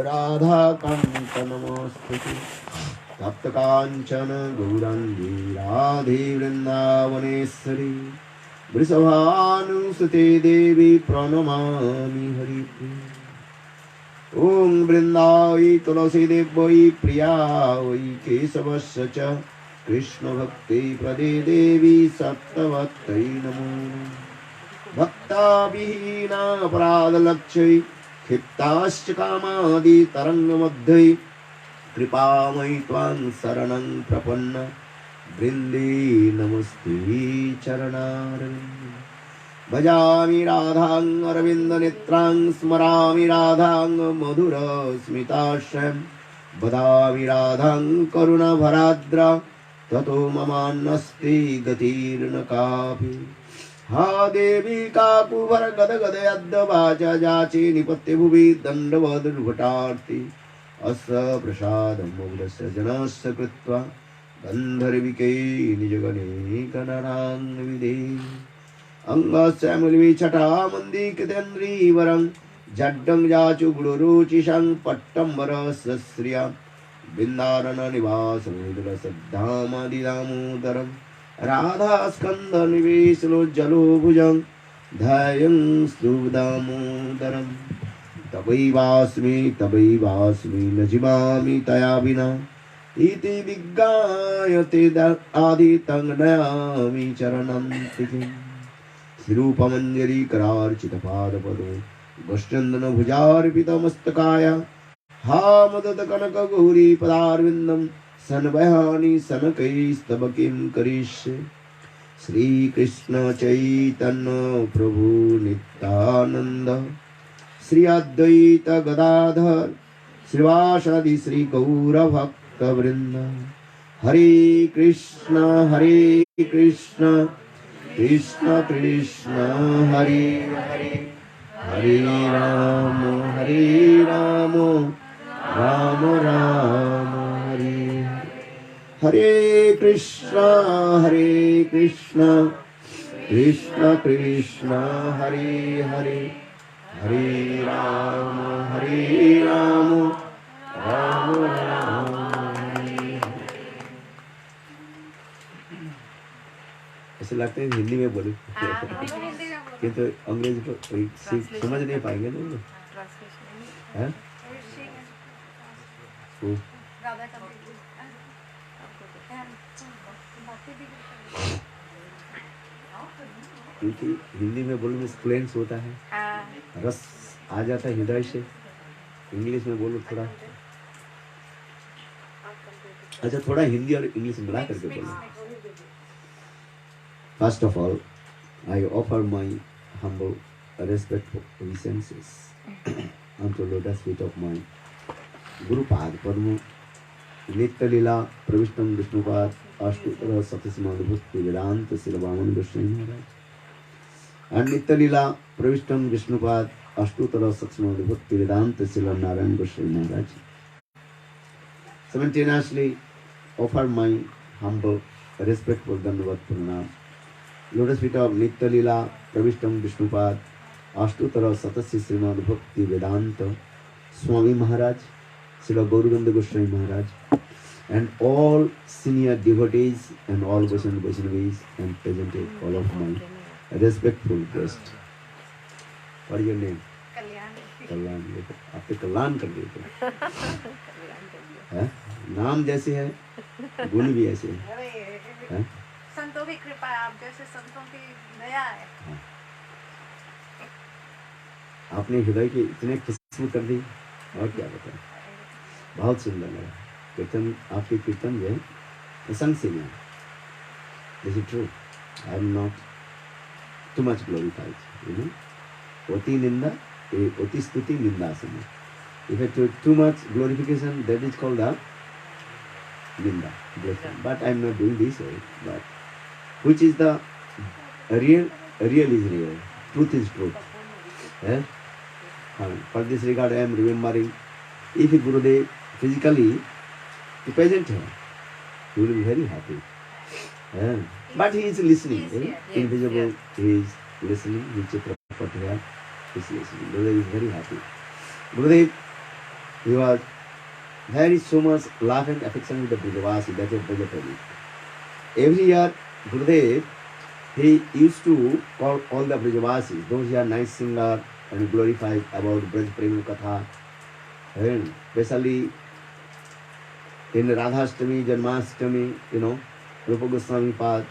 राधा कांत नमोस्तुते तप्त कांचन गौरांगी राधे वृंदावनेश्वरी वृषभानुसुते देवी प्रणमामि हरिप्रिये। ओम वृंदावै तुलसी देवै प्रियावै केशवस्य च कृष्ण भक्ति प्रदे देवी सत्तवत्यै नमो भक्ता विहीना अपराधलक्ष्यै क्षिप्ताश्च कामादि तरंगमध्ये कृपामयि त्वां शरणं प्रपन्न वृंदे नमस्ते चरणारविन्दे। भजामि राधां अरविन्दनेत्रां स्मरामि राधां मधुरस्मिताश्रयं वदामि राधां करुणभराद्रा ततो ममान्नस्ति गतिर्न कापि। हा देवी काकुभर गदगद यद्द वाचा जाचे निपत्य भुवि दण्डवदुर्भटार्ति अस्य प्रसादं मौलस्य जनस्य कृत्वा गन्धर्विकै निजगणे कनरां विदे अंगस्यामुलि छटा मन्दीकृतेन्द्रीवरं जड्डं जाचु गुरुरुचिषं पट्टम्बरस्य श्रिया बिन्दारण्यनिवासमुदरसद्धामदिदामोदरं राधास्कन्धनिवेशलोज्जलो भुजं ध्यायं स्तुदामोदरं तवैवास्मि न जीवामि तया विना इति विज्ञायते आदितं नयामि चरणं तिकिम् श्रीरूपमञ्जरीकरार्चितपादपदो गोष्ठन्दनभुजार्पितमस्तकाय हा मदतकनकगौरी पदारविन्दं सन्वयानि सनकैस्तव किं करिष्ये। श्रीकृष्ण चैतन्य प्रभु नित्यानन्द श्री अद्वैत गदाधर श्रीवासादि श्री गौरभक्तवृन्द। हरे कृष्ण कृष्ण कृष्ण हरे हरे हरे राम राम राम हरे हरे कृष्ण कृष्ण कृष्ण हरे हरे हरे राम राम राम। ऐसे लगता है हिंदी में बोलूं किंतु अंग्रेजी को समझ नहीं पाएंगे ना। क्योंकि हिंदी में बोलने में स्प्लेंस होता है, रस आ जाता है हृदय से। इंग्लिश में बोलो थोड़ा, अच्छा थोड़ा हिंदी और इंग्लिश मिला करके बोलो। First of all, I offer my humble respectful obeisances unto lotus feet of my Guru Pad Padma Nitya Lila Pravishtam Vishnupad Ashtuttara Satismadhubhakti Vedanta Silabaman Goswami Maharaj and Nitya Lila Pravishtam Vishnupad Ashtuttara Satismadhubhakti Vedanta Silanarayan Goswami Maharaj. Simultaneously offer my humble respectful Dandavat Pranam lotus feet of नित्य लीला प्रविष्टम विष्णुपाद अष्टोत्तर सतस्य श्रीमद् भक्ति वेदांत स्वामी महाराज श्री गौरगंध गोस्वामी महाराज and all senior devotees and all Vaishnavis and presented all of my respectful guests. What is your name? कल्याण। आप तो कल्याण कर दिए थे। नाम जैसे है गुण भी ऐसे है। संतों की कृपा है, आप जैसे संतों की दया है। आपने हृदय की इतने खुशबू कर दी और क्या बताएं, बहुत सुंदर लगा कीर्तन। आपके कीर्तन जो है प्रशंसनीय। This is true, I am not too much glorified, you know. अति निंदा अति स्तुति निंदा समय। If too much glorification that is called the निंदा। But I am not doing this way, but which is the real is real, truth is truth. For this regard I am remembering, if Gurudev physically present here, he will be very happy. But he is listening, invisible, he is listening, he is Chitrapati here, he is listening. Gurudev is very happy. Gurudev he was very so much love and affection with the Brajavasi, that is Brajapavi. Every year, Gurudev, he used to call all the Brajavasis, those who are nice singer and glorified about Braj Prema Katha, and especially in Radhashtami, Janmashtami, Rupa Goswami Pad,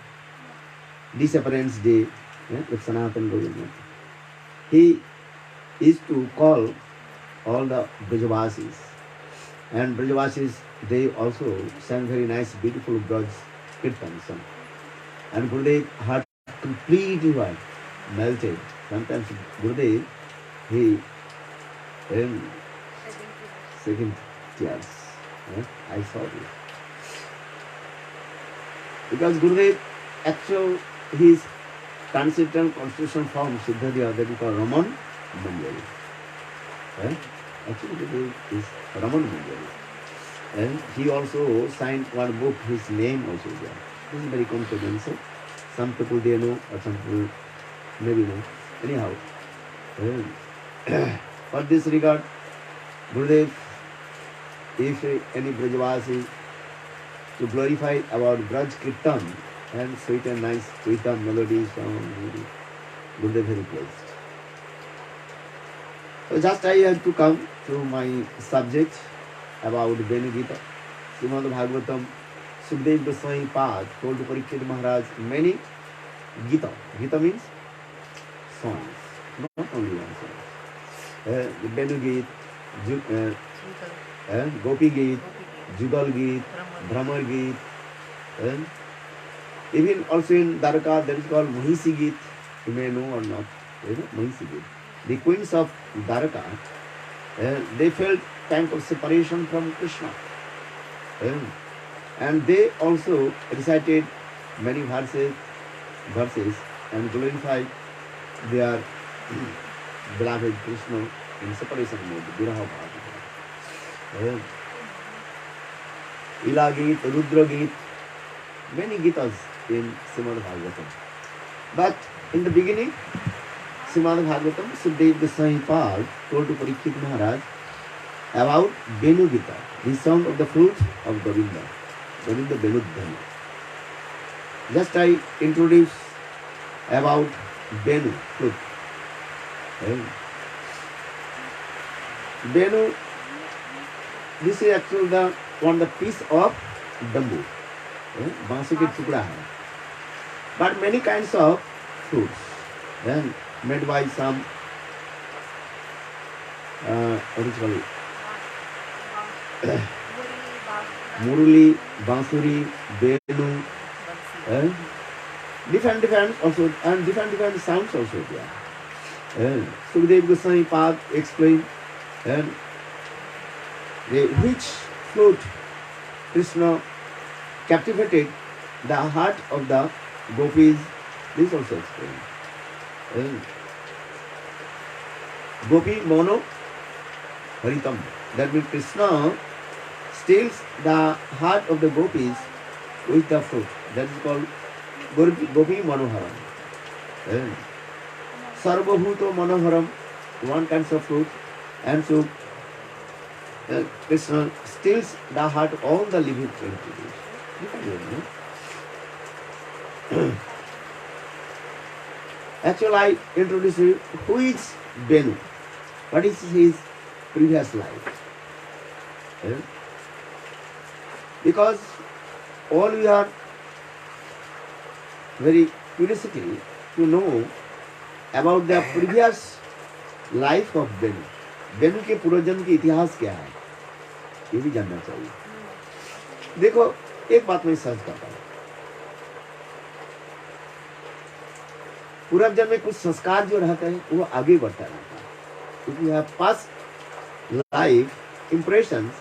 Disappearance Day, with Sanatana Govinda. He used to call all the Brajavasis. And Brajavasis, they also sang very nice, beautiful Braj Kirtan song. And Gurudev heart completely was melted. Sometimes Gurudev, he second tears. I saw this. Because Gurudev, actual his transcendental constitution form, Siddhadya, that is called Raman Manjari. Actually, Gurudev is Raman Manjari. And he also signed one book, his name also there. This is very confidential. Some people they know, or some people maybe know. Anyhow, for this regard, Gurudev, if any Brajavasi to glorify about Braj Kirtan and sweet and nice Kirtan melody song, Gurudev very pleased. So just I have to come to my subject about Venu Gita. Srimad Bhagavatam, Sukdev Goswami Pad told to Parikshit Maharaj many Gita. Gita means songs, not only one song. Venu Gita, Gopi Gita, Jugal Gita, Brahmar Gita, and even also in Dwarka that is called Mahisi Gita. You may know or not, Mahisi Gita. The queens of Dwarka, they felt kind of separation from Krishna. And they also recited many verses and glorified their beloved Krishna in separation mode, Viraha Bhava. Ila Gita, Rudra Gita, many Gitas in Srimad Bhagavatam. But in the beginning, Srimad Bhagavatam, Sukdev Goswami Pad told to Parikshit Maharaj about Venu Gita, the sound of the flute of Govinda, Govinda Venudhani. Just I introduce about Venu, flute. Venu, this is actually the piece of bamboo, बांसुरी के टुकड़ा है. But many kinds of flutes, then made by some what is called Muruli, Bansuri, Venu, different also, and different sounds also there. Sukdev Goswami Pad explained which flute Krishna captivated the heart of the gopis. This also explained. Gopi Mono Haritam. That means Krishna steals the heart of the gopis with the flute. That is called Gopi Manoharam. Sarvabhuto Manoharam, one kind of flute. And so Krishna steals the heart of all the living entities. Actually, I introduce you who is Venu. What is his previous life? Because all we are very curiosity to know about the previous life of Venu. Venu के पूर्वजन्म के इतिहास क्या है, ये भी जानना चाहिए. देखो, एक बात मैं सच कहता हूँ, पूर्वजन्म में कुछ संस्कार जो रहता है वो आगे बढ़ता रहता है. If you have past life impressions,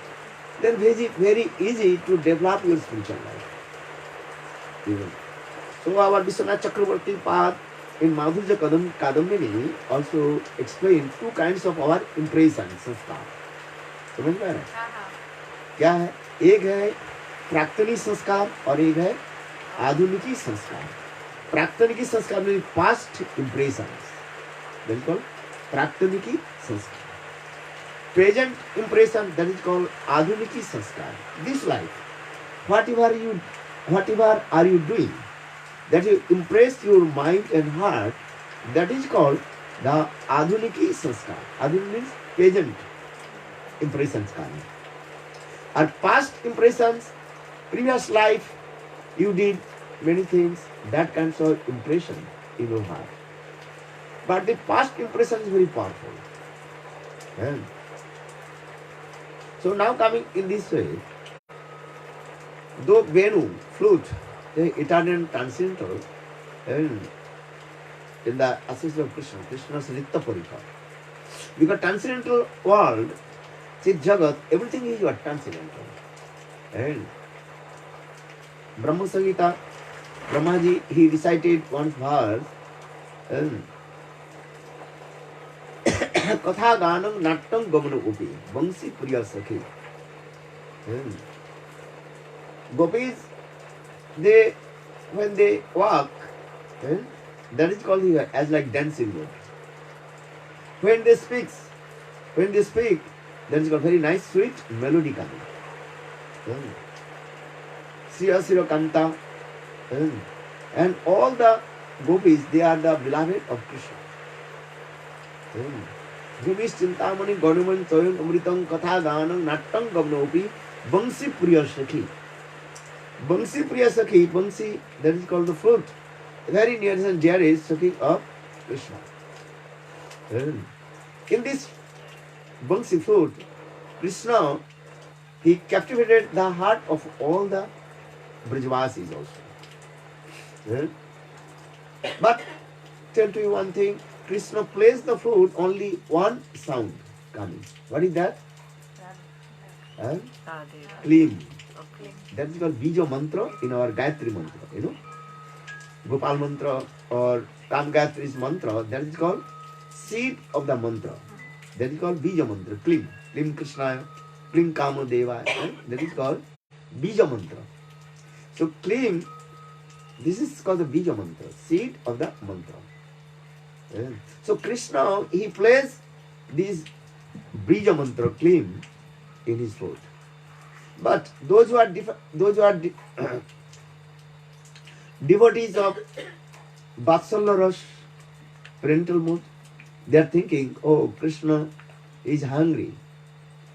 then very easy to develop your spiritual life. So our Vishwanath Chakravarti Pad in Madhurya Kadambini also explain two kinds of our impressions, संस्कार. समझ में आ रहा है? क्या है? एक है प्राक्तनी संस्कार और एक है आधुनिकी संस्कार. प्राक्तनिकी संस्कार में पास्ट इम्प्रेशंस, बिल्कुल प्राक्तनिकी संस्कार. present impression, that is called adhuniki sanskar. This life, whatever are you doing, that you impress your mind and heart, that is called the adhuniki sanskar. Adhunik means present impressions. Or past impressions, previous life, you did many things, that kinds of impression in your heart. But the past impression is very powerful. And so now coming in this way, though Venu, flute, the eternal transcendental, and in the association of Krishna, Krishna's Nitya Parika. Because transcendental world, Chit Jagat, everything is what transcendental. And Brahma Samhita, Brahmaji, he recited one verse, and Katha Ganam Nattam Gomana Upi, Bangsi Priya Sakhi. Gopis, they, when they walk, that is called as like dancing mode. When they speak, that is called very nice, sweet melody coming. Sriya Sriya Kanta, and all the gopis, they are the beloved of Krishna. Gopis Chintamani Ganuman Toyam Amritam Katha Ganam Nattam Gavnopi Bangsi Priya Sakhi. Bangsi Priya Sakhi, Bangsi, that is called the flute. Very near and dear is Sakhi of Krishna. In this Bangsi flute, Krishna, he captivated the heart of all the Brajvasis also. But tell to you one thing, Krishna plays the flute, only one sound coming. What is that? Klim. That is called Bija mantra in our Gayatri mantra. You know, Gopal mantra or Kam Gayatri's mantra, that is called seed of the mantra. That is called Bija mantra. Klim. Klim Krishnaya. Klim Kama Deva. That is called Bija mantra. So Klim, this is called the Bija mantra, seed of the mantra. So Krishna, he plays this Bija mantra, Klim, in his flute. But those who are devotees of Vatsalya Ras, parental mood, they are thinking, oh, Krishna is hungry.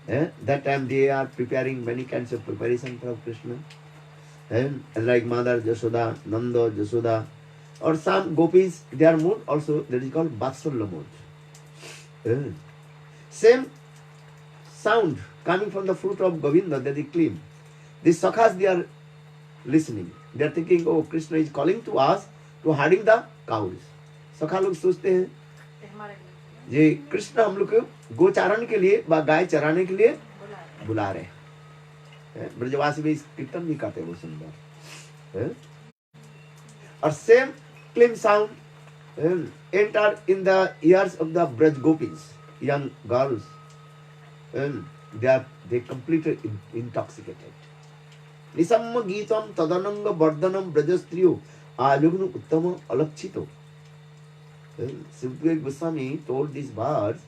That time they are preparing many kinds of preparation for Krishna. Like Mother Jashoda, Nanda Jashoda, or some gopis, their mood also, that is called Vatsalya mood. Same sound coming from the fruit of Govinda, that is Klim. These sakhas, they are listening. They are thinking, oh, Krishna is calling to us to herding the cows. Sakha लोग सोचते हैं जे कृष्ण हम लोग को गोचारण के लिए व गाय चराने के लिए बुला रहे हैं. ब्रजवासी भी कीर्तन भी करते हैं वो सुंदर. और same Klim sound enter in the ears of the Braj gopis, young girls, and they completely intoxicated. Nisamma Geetam Tadananga Vardhanam Brajastriyo Alugnu Uttama Alakchito. Sukadeva Goswami told these words.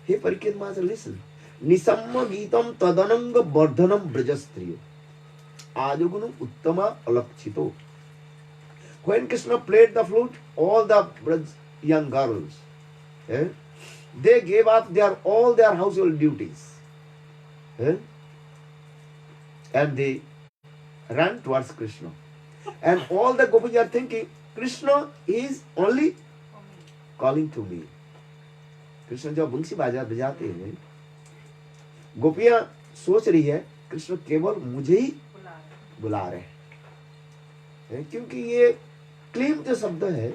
Hey Parikshit Maharaj, listen. Nisamma Geetam Tadananga Vardhanam Brajastriyo Alugnu Uttama Alakchito. When Krishna played the flute, all the Braj young girls, they gave up all their household duties. And they ran towards Krishna. And all the gopis are thinking, Krishna is only calling to me. Krishna जब बंसी बजाते हैं, गोपियां सोच रही है कृष्ण केवल मुझे ही बुला रहे हैं. क्योंकि ये क्लीम जो शब्द है,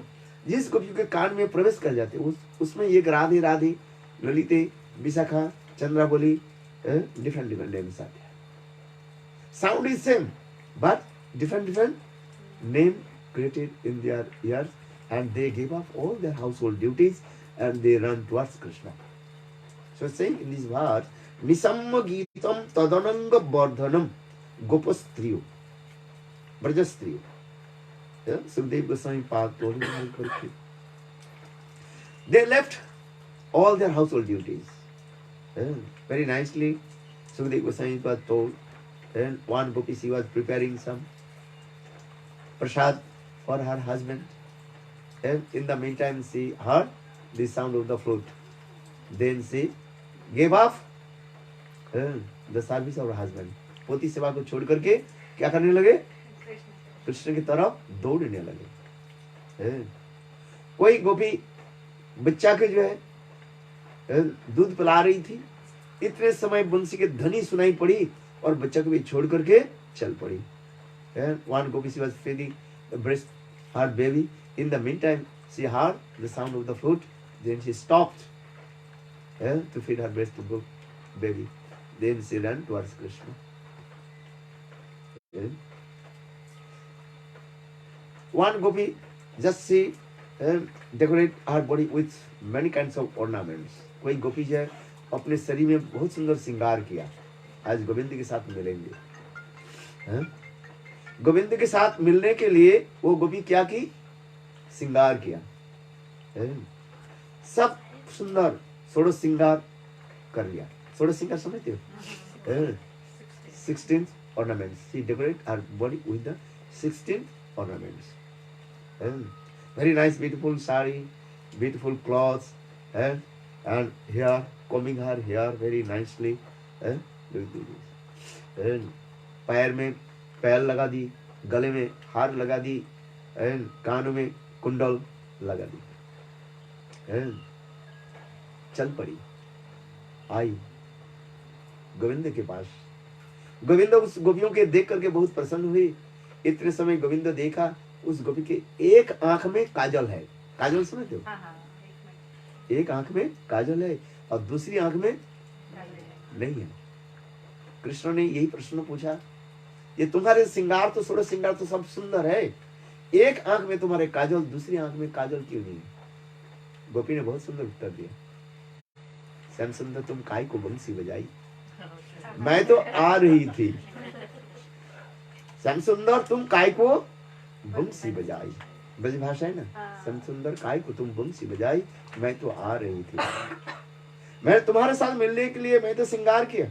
जिस गोपी के कान में प्रवेश कर जाते उसमें एक Radhe Radhe, ललिते, Vishakha, Chandravali, different names are there. Sound is same, but different name created in their ears, and they gave up all their household duties and they run towards Krishna. So saying in this verse, Nisamma Geetam Tadananga Vardhanam Gopastriyo, Brajastriyo. Sukadeva Goswami Pak told him, they left all their household duties. very nicely. Sukadeva Goswami was told, and one gopi, she was preparing some prasad for her husband. And in the meantime, she heard the sound of the flute. Then she gave up the service of her husband. पोती सेवा को छोड़ करके क्या करने लगे? कृष्ण की तरफ दौड़ने लगे. कोई गोपी बच्चा के जो है दूध पिला रही थी. इतने समय बंसी के ध्वनि सुनाई पड़ी और बच्चा को भी छोड़ करके चल पड़ी. One gopi, she was feeding the breast her baby. In the meantime, she heard the sound of the flute. Then she stopped to feed her breast baby. Then she ran towards Krishna. One gopi, just she decorate her body with many kinds of ornaments. कोई गोपी जो है अपने शरीर में बहुत सुंदर श्रृंगार किया. आज गोविंद के साथ मिलेंगे. गोविंद के साथ मिलने के लिए वो गोपी क्या की? श्रृंगार किया. सब सुंदर षोडश श्रृंगार कर लिया. षोडश श्रृंगार समझते हो? 16 ornaments. She decorated her body with the 16 ornaments. Very nice, beautiful sari, beautiful clothes, and hair, combing her hair very nicely. पैर में पैर लगा दी, गले में हार लगा दी, कानों में कुंडल लगा दी. चल पड़ी, आई गोविंद के पास. गोविंद उस गोपियों के देख करके बहुत प्रसन्न हुई. इतने समय गोविंद देखा उस गोपी के एक आंख में काजल है. काजल समझते हो? एक आंख में काजल है और दूसरी आंख में नहीं है. कृष्ण ने यही प्रश्न पूछा, ये तुम्हारे श्रृंगार तो षोडश श्रृंगार तो सब सुंदर है, एक आंख में तुम्हारे काजल, दूसरी आंख में काजल क्यों नहीं? गोपी ने बहुत सुंदर उत्तर दिया, श्याम सुंदर तुम काय को बंसी बजाई, मैं तो आ रही थी. श्याम सुंदर तुम काय को बंसी बजाई, ब्रज भाषा है ना. श्याम सुंदर काय को तुम बंसी बजाई, मैं तो आ रही थी. मैं तुम्हारे साथ मिलने के लिए मैं तो श्रृंगार किया.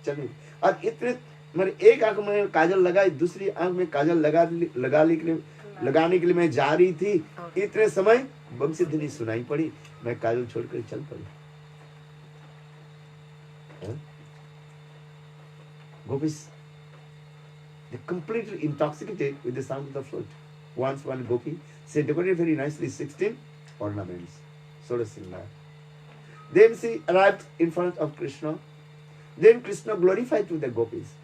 चलिए, और इतने मेरे एक आंख में काजल लगाई, दूसरी आंख में काजल लगाने के लिए मैं जा रही थी. इतने समय बंसी ध्वनि सुनाई पड़ी, मैं काजल छोड़कर चल पड़ी. Gopis, they completely intoxicated with the sound of the flute. Once one gopi, she decorated very nicely 16 ornaments, षोडश श्रृंगार. Then she arrived in front of Krishna. Then Krishna glorified to the gopis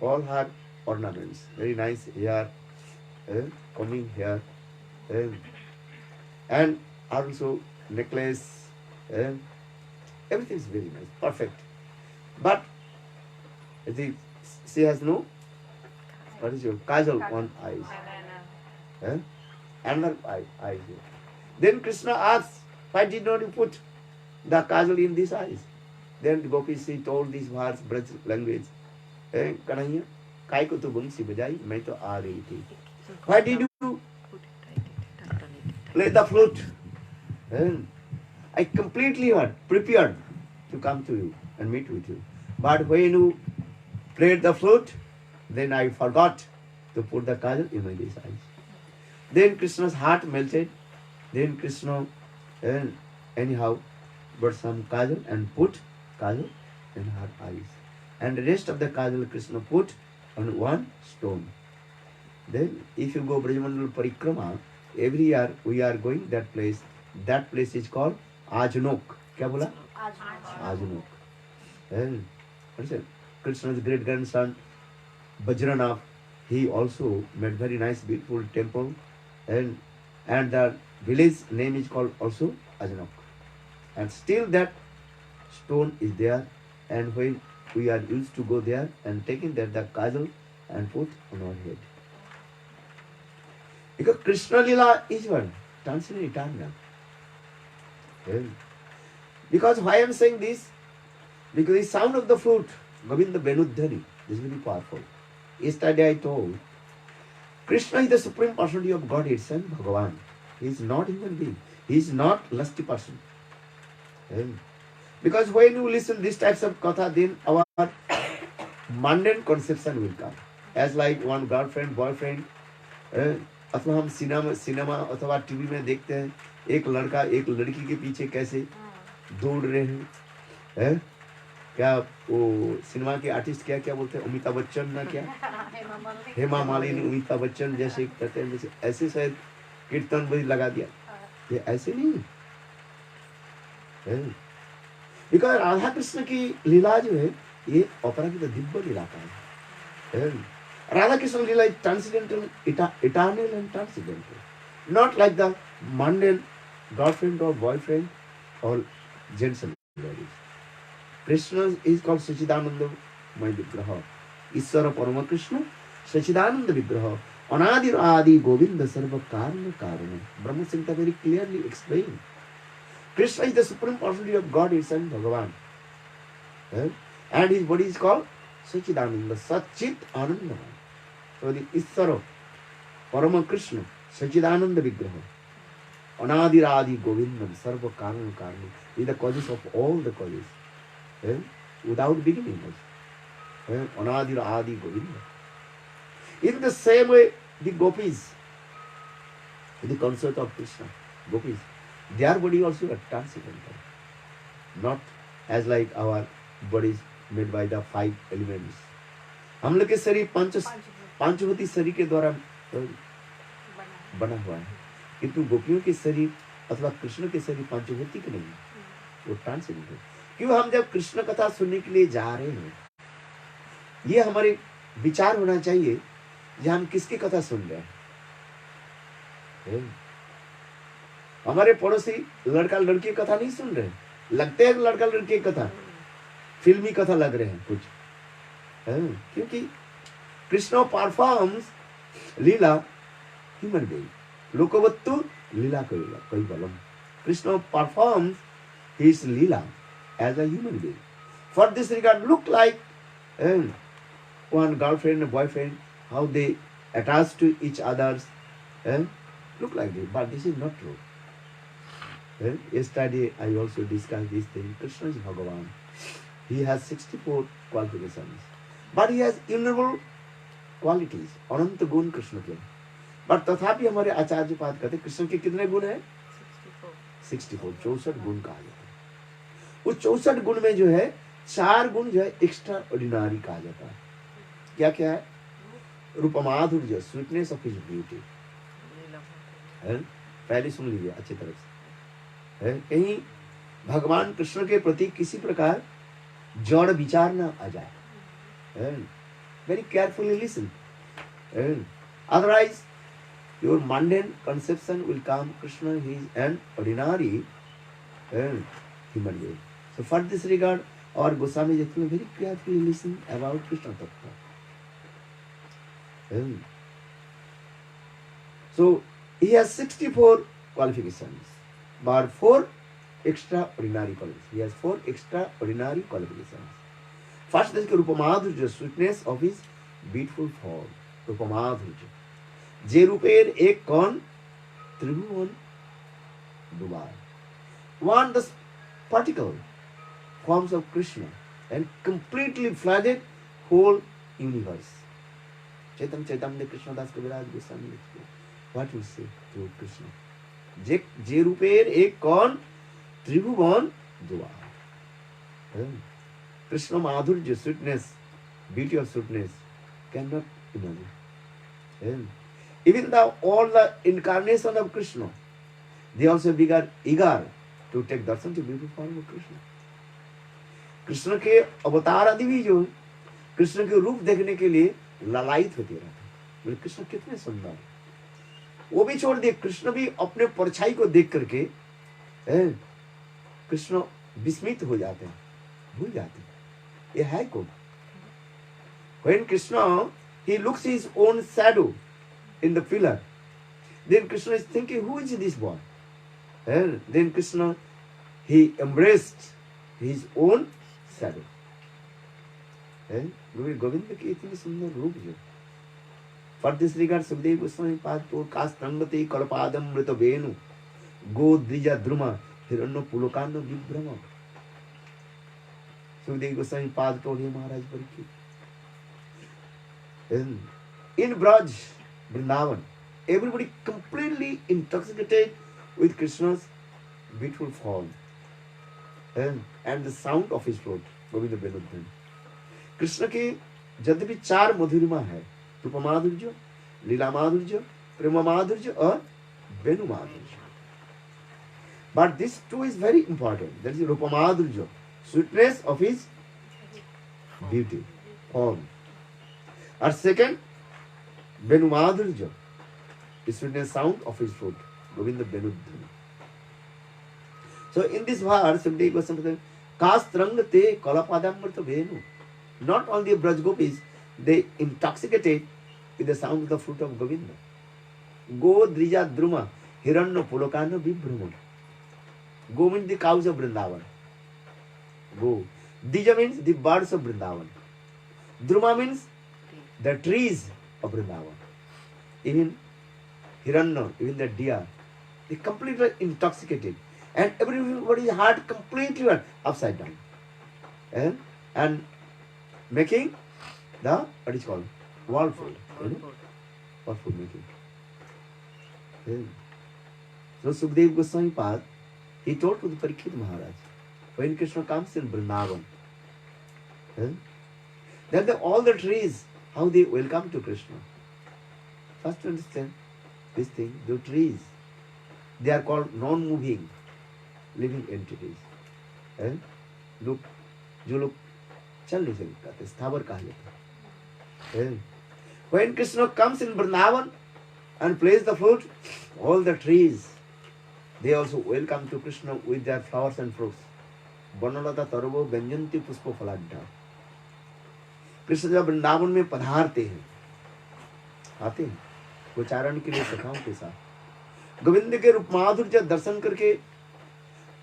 all her ornaments, very nice hair, combing hair, and also necklace, everything is very nice, perfect. But she has no, what is your kajal on eyes, another eyes. Then Krishna asked, why did not you put the kajal in these eyes? Then the gopis, she told these words, Braj language. Kanhaiya, काय को तो बंसी बजाई, मैं तो आ रही थी. Why did you play the flute? I completely prepared to come to you and meet with you. But when you played the flute, then I forgot to put the kajal in my eyes. Then Krishna's heart melted. Then Krishna anyhow brought some kajal and put kajal in her eyes. And the rest of the kajal Krishna put on one stone. Then if you go Brajamandal Parikrama, every year we are going that place. That place is called Ajnok. क्या बोला? Ajnok. And Krishna's great grandson Vajranath, he also made very nice beautiful temple, and the village name is called also Ajnok. And still that stone is there, and when we are used to go there and taking that the kajal and put on our head. Because Krishna Lila is one, transcendent eternal. Because why I am saying this? Because the sound of the flute, Govinda Venudhari, is very powerful. Yesterday I told, Krishna is the supreme personality of God itself, Bhagavan. He is not human being. He is not lusty person. Because when you listen these types of katha, then our mundane conception will come. As like one girlfriend, boyfriend, अथवा हम cinema अथवा TV में देखते हैं एक लड़का एक लड़की के पीछे कैसे दौड़ रहे हैं, क्या वो सिनेमा के आर्टिस्ट क्या क्या बोलते हैं, अमिताभ बच्चन ना क्या, हेमा मालिनी, अमिताभ बच्चन जैसे कहते हैं, जैसे ऐसे शायद कीर्तन भी लगा दिया, ये ऐसे नहीं है। बिकॉज राधा कृष्ण की लीला जो है ये अपराजित दिव्य लीला का है। राधा कृष्ण लीला is transcendental, eternal and transcendental, not like the mundane girlfriend or boyfriend or gents and ladies. Krishna is called Sachidananda Vigraha, Ishvara Parama Krishna, Sachidananda Vigraha, Anadi Adi Govinda Sarva Karana Karana. Brahma Samhita very clearly explained. Krishna is the supreme personality of God, his son Bhagavan, and his body is called Sachidananda, Satchit Ananda. So the Ishvara Parama Krishna, Sachidananda Vigraha, Anadi Adi Govinda Sarva Karana Karana, is the causes of all the causes, without beginning. Anadi Adi Govinda. In the same way, the gopis, the consort of Krishna, gopis, their body also are transcendental, not as like our bodies made by the 5 elements. हम लोग के शरीर पांचभूति शरीर के द्वारा बना हुआ है, किंतु गोपियों के शरीर अथवा कृष्ण के शरीर पांचभूति के नहीं, वो ट्रांसेंडेंटल। क्यों हम जब कृष्ण कथा सुनने के लिए जा रहे हैं, ये हमारे विचार होना चाहिए कि हम किसकी कथा सुन रहे हैं। हमारे पड़ोसी लड़का लड़की की कथा नहीं सुन रहे, लगते हैं लड़का लड़की की कथा फिल्मी कथा लग रहे हैं कुछ, क्योंकि Krishna performs leela human being, लोकवत्तु लीला कैवलम। Krishna performs his leela as a human being. For this regard, look like one girlfriend and boyfriend, how they attach to each others, look like this, but this is not true. Yesterday I also discussed this thing. Krishna is Bhagavan. He has 64 qualifications, but he has innumerable qualities. अनंत गुण कृष्ण के, but तथापि हमारे आचार्य पाद कहते कृष्ण के कितने गुण है? 64, 64 गुण कहा जाता है। उस 64 गुण में जो है 4 गुण जो है एक्स्ट्रा ऑर्डिनरी कहा जाता है। क्या क्या है? रूपमाधुर्य, स्वीटनेस ऑफ हिज ब्यूटी, पहले सुन लीजिए अच्छी तरह से। कहीं भगवान कृष्ण के प्रति किसी प्रकार जड़ विचार ना आ जाए, very carefully listen, otherwise your mundane conception will come Krishna he is an ordinary human being. So for this regard, our Goswami Jathura very carefully listen about Krishna Tattva. So he has 64 qualifications, but 4 extraordinary qualities. He has 4 extraordinary qualifications. First is Rupamadhurya, sweetness of his beautiful form. Rupamadhurya. जे रूपेर एक कौन त्रिभुवन दुबार. One the particle forms of Krishna and completely flooded whole universe. Chaitanya Krishnadas Kaviraj Goswami explained. What you say to Krishna? जे रूपेर एक कौन त्रिभुवन दुबार. Krishna madhurya, sweetness, beauty of sweetness cannot imagine. Even all the incarnation of Krishna, they also become eager to take darshan to beautiful form of Krishna. Krishna के अवतार आदि भी जो कृष्ण के रूप देखने के लिए लालायित होते रहते हैं। कृष्ण कितने सुंदर है, वो भी छोड़ दिए, कृष्ण भी अपने परछाई को देख करके कृष्ण विस्मित हो जाते हैं, भूल जाते हैं ये है कौन. When Krishna he looks his own shadow in the pillar, then Krishna is thinking, who is this boy? And then Krishna he embraced his own shadow. Govind की इतनी सुंदर रूप जो. For this regard, Sukadeva Goswami Pad told Kastangate Kalpadam Mrita Venu Go Drija Druma Hiranno Pulokano Vibrama. Sukadeva Goswami Pad told him, Maharaj Parikshit, in Braj, Vrindavan, everybody completely intoxicated with Krishna's beautiful form and the sound of his throat, Govinda Benudhan. Krishna के यद्यपि 4 मधुरिमा है, रूप माधुर्य, लीला माधुर्य, प्रेम माधुर्य और वेणु माधुर्य. But this too is very important. That is रूप माधुर्य, sweetness of his beauty, form. और second, वेणु माधुर्य, the sweetness sound of his throat, Govinda Benudhan. So in this verse, Sukadeva Goswami says, Kastrang te kalapadamrita venu. Not only the Braj Gopis, they intoxicated with the sound of the fruit of Govinda. Go Drija Druma, Hiranno Pulokano Vibhrama. Go means the cows of Vrindavan. Go. Dija means the birds of Vrindavan. Druma means the trees of Vrindavan. Even Hiranno, even the deer, they completely intoxicated. And everybody's heart completely went upside down. And making the, what is called, whirlpool. Whirlpool making. So Sukadeva Goswami Pad, he told to the Parikshit Maharaj, when Krishna comes in Vrindavan, then all the trees, how they welcome to Krishna. First to understand this thing, the trees, they are called non-moving, living entities. Look, जो लोग चल नहीं सकते, स्थावर कहा जाता है. When Krishna comes in Vrindavan and plays the flute, all the trees, they also welcome to Krishna with their flowers and fruits. Banalata tarvo ganjanti puspo phaladha. Krishna जब वृंदावन में पधारते हैं, आते हैं गोचारण के लिए सखाओं के साथ, गोविंद के रूप माधुर्य दर्शन करके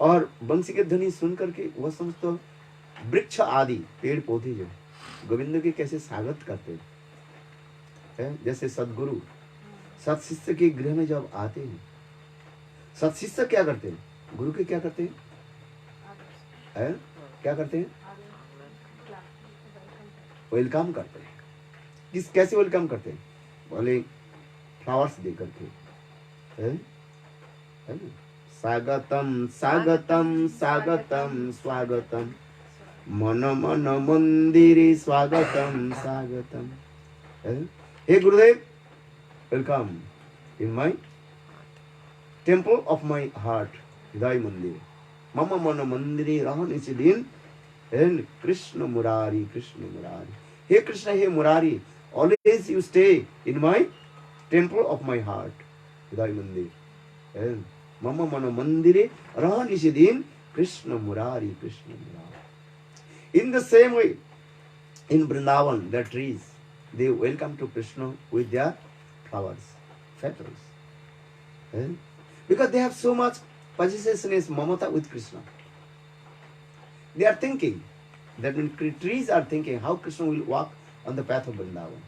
और बंसी के ध्वनि सुन करके वह समस्त वृक्ष आदि पेड़ पौधे जो गोविंद के कैसे स्वागत करते हैं. जैसे सदगुरु सत्शिष्य के गृह में जब आते हैं, सत्शिष्य क्या करते हैं, गुरु के क्या करते हैं, क्या करते हैं, वेलकम करते हैं. किस कैसे वेलकम करते हैं, बोले फ्लावर्स दे करके, स्वागतम स्वागतम स्वागतम स्वागतम मन मन मंदिरे स्वागतम स्वागतम. हे गुरुदेव, welcome in my temple of my heart, हृदय मंदिर. मम मन मंदिरे रहन इस दिन कृष्ण मुरारी कृष्ण मुरारी. हे कृष्ण, हे Murari, always you stay in my temple of my heart, हृदय मंदिर. मम मन मंदिरे रहन इस दिन Krishna Murari Krishna Murari. In the same way, in Vrindavan, the trees, they welcome to Krishna with their flowers, petals. Because they have so much possessiveness, mamata with Krishna. They are thinking, that when trees are thinking how Krishna will walk on the path of Vrindavan.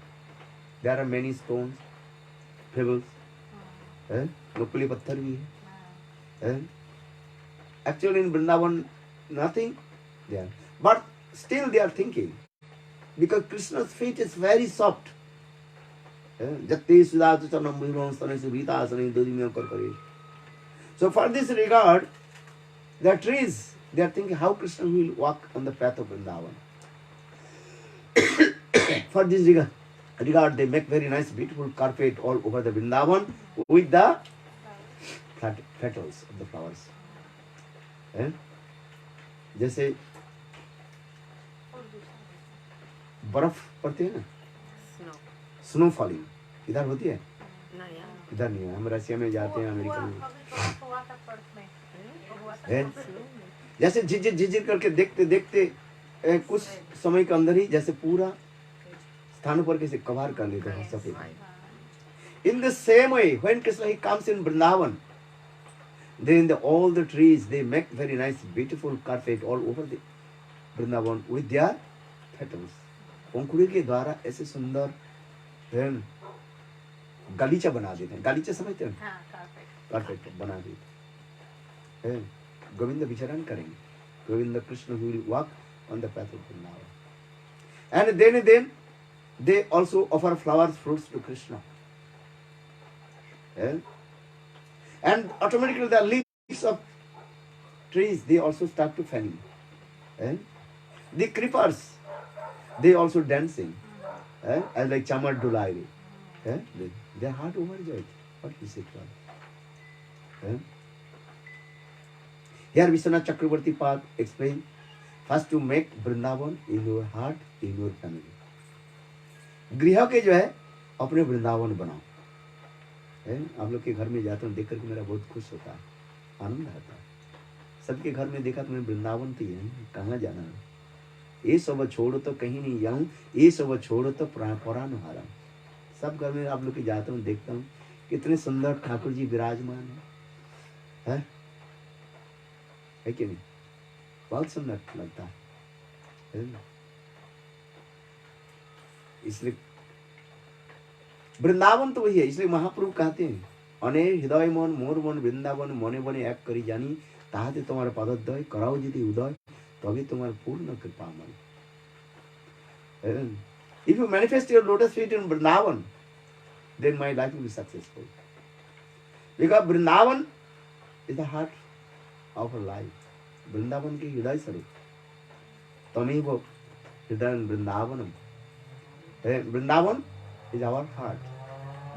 There are many stones, pebbles, nukli patthar bhi hai. Actually in Vrindavan, nothing there. But still they are thinking, because Krishna's feet is very soft. So for this regard, the trees, they are thinking how Krishna will walk on the path of Vrindavan. For this regard, they make very nice, beautiful carpet all over the Vrindavan with the petals of the flowers. जैसे बर्फ पड़ती है ना, snow falling, इधर होती है, इधर नहीं है. हम रशिया में जाते हैं, अमेरिका में, जैसे झिझिर झिझिर करके देखते देखते कुछ समय के अंदर ही जैसे पूरा स्थानों पर कैसे कवर कर लेते हैं सफेद. In the same way, when Krishna he comes in Vrindavan, then all the trees, they make very nice, beautiful carpet all over the Vrindavan with their petals. पंखुड़ी के द्वारा ऐसे सुंदर गलीचा बना देते हैं. गलीचा समझते हैं, कार्पेट बना देते हैं. गोविंद विचरण करेंगे, Govind Krishna will walk on the path of Vrindavan. And then they also offer flowers, fruits to Krishna. Eh? And automatically the leaves of trees, they also start to falling. Eh? The creepers, they also dancing. As like Chamar Dulai. Their heart overjoyed. What is it? Here Vishwanath Chakravarti Pad explains, first to make Vrindavan in your heart, in your family. गृह के जो है अपने वृंदावन बनाओ. आप लोग के घर में जाता हूँ देख करके मेरा बहुत खुश होता है, आनंद आता है. सबके घर में देखा तो मैं वृंदावन तो है, कहाँ जाना है. ये सब छोड़ो तो कहीं नहीं जाऊं, ये सब छोड़ो तो पुराण हारा. सब घर में आप लोग के जाता हूँ देखता हूँ कितने सुंदर ठाकुर जी विराजमान है कि नहीं. बहुत सुंदर लगता है. इसलिए वृंदावन तो वही है. इसलिए महाप्रभु कहते हैं अने हृदय मन मोर मन वृंदावन मने बने एक करी जानी ताहाते तुम्हारे पदोदय कराओ यदि उदय तभी तुम्हारे पूर्ण कृपा मन. If you manifest your lotus feet in Vrindavan, then my life will be successful. Because Vrindavan is the heart of our life. Vrindavan के हृदय स्वरूप तमेव हृदय वृंदावनम. Vrindavan is our heart.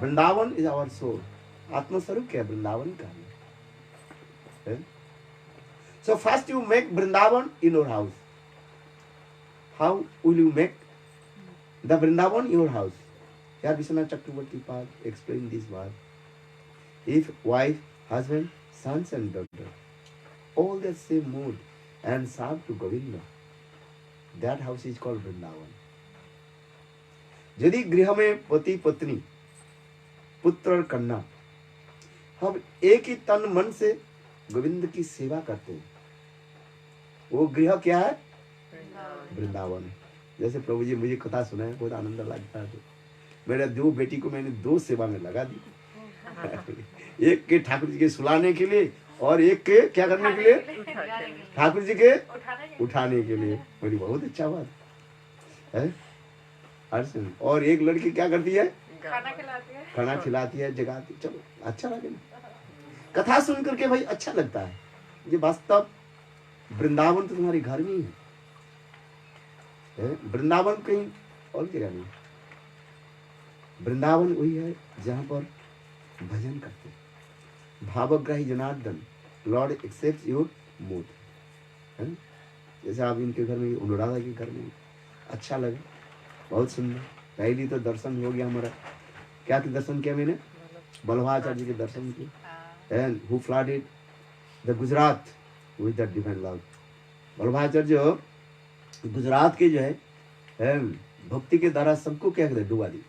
Vrindavan is our soul. आत्मा स्वरूप क्या है? वृंदावन का है. So first you make Vrindavan in your house. How will you make the Vrindavan in your house? Here Vishwanath Chakravarti Pad explain this word. If wife, husband, sons and daughter, all the same mood and serve to Govinda, that house is called Vrindavan. यदि गृह में पति पत्नी पुत्र और कन्या हम एक ही तन मन से गोविंद की सेवा करते हैं, वो गृह क्या है? वृंदावन है. जैसे प्रभु जी मुझे कथा सुनाए, बहुत आनंद लगता है. मेरे दो बेटी को मैंने दो सेवा में लगा दी. एक के ठाकुर जी के सुलाने के लिए और एक के क्या करने के लिए? ठाकुर जी के उठाने के लिए. मेरी बहुत अच्छा बात है. और एक लड़की क्या करती है? खाना खिलाती है, जगाती. चलो अच्छा लगे ना, कथा सुन करके भाई अच्छा लगता है. ये वास्तव वृंदावन तो तुम्हारे घर में ही है. वृंदावन कहीं और जगह नहीं. वृंदावन वही है जहां पर भजन करते. भावग्राही Janardana, Lord accept your mood. जैसे आप इनके घर में, अनुराधा के घर में, अच्छा लगा, बहुत सुंदर. पहली तो दर्शन हो गया हमारा. क्या दर्शन किया मैंने? बल्लभाचार्य जी के दर्शन किए. And who flooded the Gujarat with the divine love. Vallabhacharya Gujarat के जो है भक्ति के द्वारा सबको क्या कहते डुबा दी.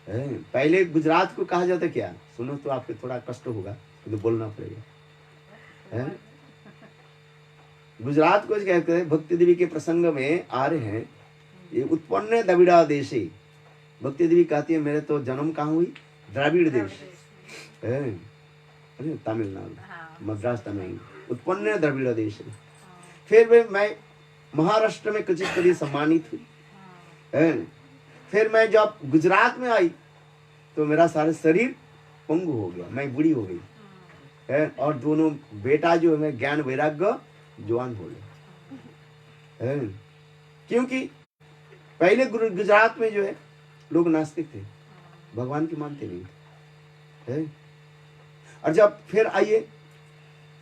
पहले गुजरात को कहा जाता क्या? सुनो तो आपको थोड़ा कष्ट होगा, तो बोलना पड़ेगा. गुजरात को क्या कहते हैं? भक्ति देवी के प्रसंग में आ रहे हैं, ये उत्पन्न द्रविड़ा देशे. भक्ति देवी कहती है मेरे तो जन्म कहाँ हुई? द्रविड़ देश, तमिलनाडु, मद्रास तमिल. उत्पन्न द्रविड़ देश. फिर मैं महाराष्ट्र में कुछ कभी सम्मानित हुई. फिर मैं जब गुजरात में आई तो मेरा सारा शरीर पंगु हो गया, मैं बूढ़ी हो गई. और दोनों बेटा जो है ज्ञान वैराग्य जवान हो गए. क्योंकि पहले गुजरात में जो है लोग नास्तिक थे, भगवान की मानते नहीं थे. और जब फिर आइए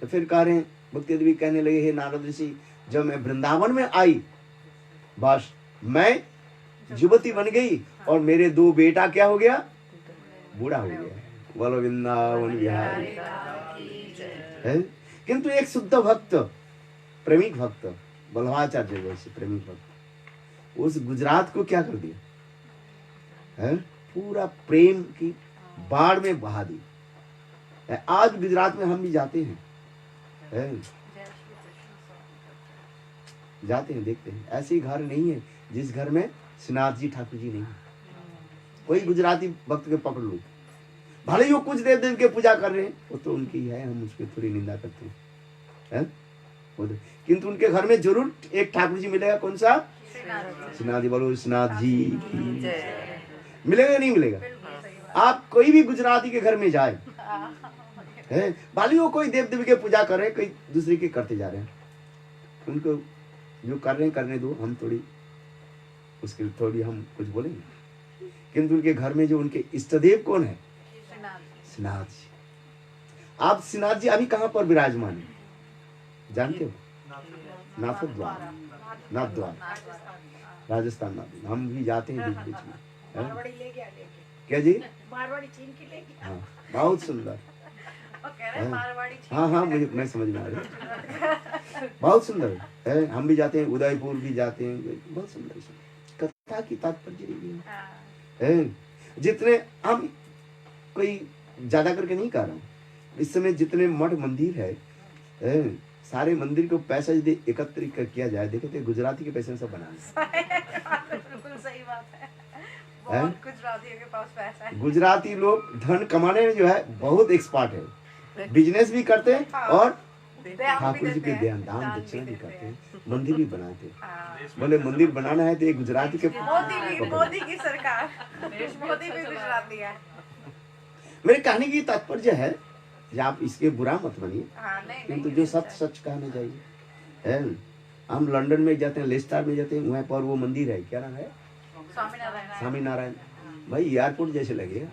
तो फिर कह रहे हैं, भक्ति देवी कहने लगे हे नारद ऋषि, जब मैं वृंदावन में आई बस मैं युवती बन गई और मेरे दो बेटा क्या हो गया? बूढ़ा हो गया. बोलो वृंदावन बिहारी. किंतु एक शुद्ध भक्त, प्रेमिक भक्त, बल्लभाचार्य जैसे प्रेमिक भक्त, उस गुजरात को क्या कर दिया? पूरा प्रेम की बाढ़ में बहा दी. आज गुजरात में हम भी जाते हैं, देखते हैं. ऐसे घर नहीं है जिस घर में श्रीनाथ जी ठाकुर जी नहीं. कोई गुजराती भक्त के पकड़ लो, भले ही वो कुछ देव देव के पूजा कर रहे हैं, वो तो उनकी है, हम उसकी थोड़ी निंदा करते हैं. किंतु उनके घर में जरूर एक ठाकुर जी मिलेगा। कौन सा? श्रीनाथ जी। श्रीनाथ जी। बोलो श्रीनाथ जी की जय। मिलेगा नहीं मिलेगा? बिल्कुल सही बात। आप कोई भी गुजराती के घर में जाए हाँ, है, भले वो कोई देव देवी के पूजा कर रहे हैं, कोई दूसरे के करते जा रहे हैं, उनको जो कर रहे हैं करने दो, हम उसके थोड़ी हम कुछ बोलेंगे। किंतु उनके घर में जो उनके इष्ट देव कौन है? श्रीनाथ जी। श्रीनाथ जी। आप श्रीनाथ जी अभी कहाँ पर विराजमान है जानते हो? नाथ द्वार, नाथ द्वार, राजस्थान नाथ। हम भी जाते हैं बीच बीच में, है? मारवाड़ी ले गया क्या जी? मारवाड़ी चीन की ले गया। हाँ, बहुत सुंदर। वो कह रहे हैं मारवाड़ी चीन। हाँ हाँ, मुझे मैं समझ में आ रही। बहुत सुंदर है। हम भी जाते हैं, उदयपुर भी जाते हैं, बहुत सुंदर है। कथा की तात्पर्य भी है। हाँ, है जितने हम कोई ज्यादा करके नहीं कर रहा हूँ, इस समय जितने मठ मंदिर है, सारे मंदिर को पैसा यदि एकत्रित किया जाए, देखे तो गुजराती के पैसे में सब बना बिल्कुल सही बात है। बहुत गुजरातियों के पास पैसा है। गुजराती लोग धन कमाने में जो है बहुत एक्सपर्ट है, बिजनेस भी करते हैं और ठाकुर जी के दान दक्षिणा भी करते हैं, मंदिर भी बनाते हैं। हाँ। बोले मंदिर बनाना है तो एक गुजराती के मोदी की सरकार, मोदी भी गुजराती है। मेरे कहने की तात्पर्य है, आप इसके बुरा मत बनिए, हाँ, नहीं, किंतु नहीं, जो सच सच कहना चाहिए है। हम लंदन में जाते हैं, लेस्टर में जाते हैं, वहाँ पर वो मंदिर है, क्या नाम है? स्वामीनारायण। स्वामीनारायण। भाई एयरपोर्ट जैसे लगेगा,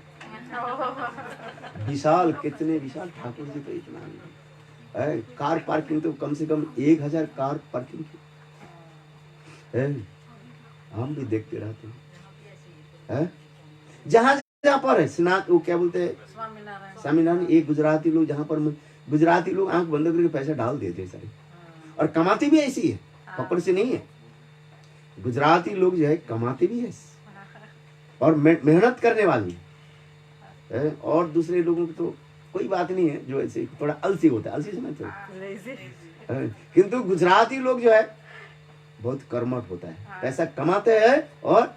विशाल, कितने विशाल ठाकुर जी को इतना है। कार पार्किंग तो कम से कम 1000 कार पार्किंग की है। हम भी देखते रहते हैं। जहाँ जहाँ पर है स्नात, वो क्या बोलते हैं, स्वामीनारायण। एक गुजराती लोग जहाँ पर, गुजराती लोग आंख बंद करके पैसा डाल देते हैं सारे, और कमाते भी ऐसी है, पकड़ से नहीं है। गुजराती लोग जो है कमाते भी है और मेहनत करने वाली है। और दूसरे लोगों को तो कोई बात नहीं है, जो ऐसे थोड़ा अलसी होता है, अलसी समझते हो? किंतु गुजराती लोग जो है बहुत कर्मठ होता है, पैसा कमाते हैं और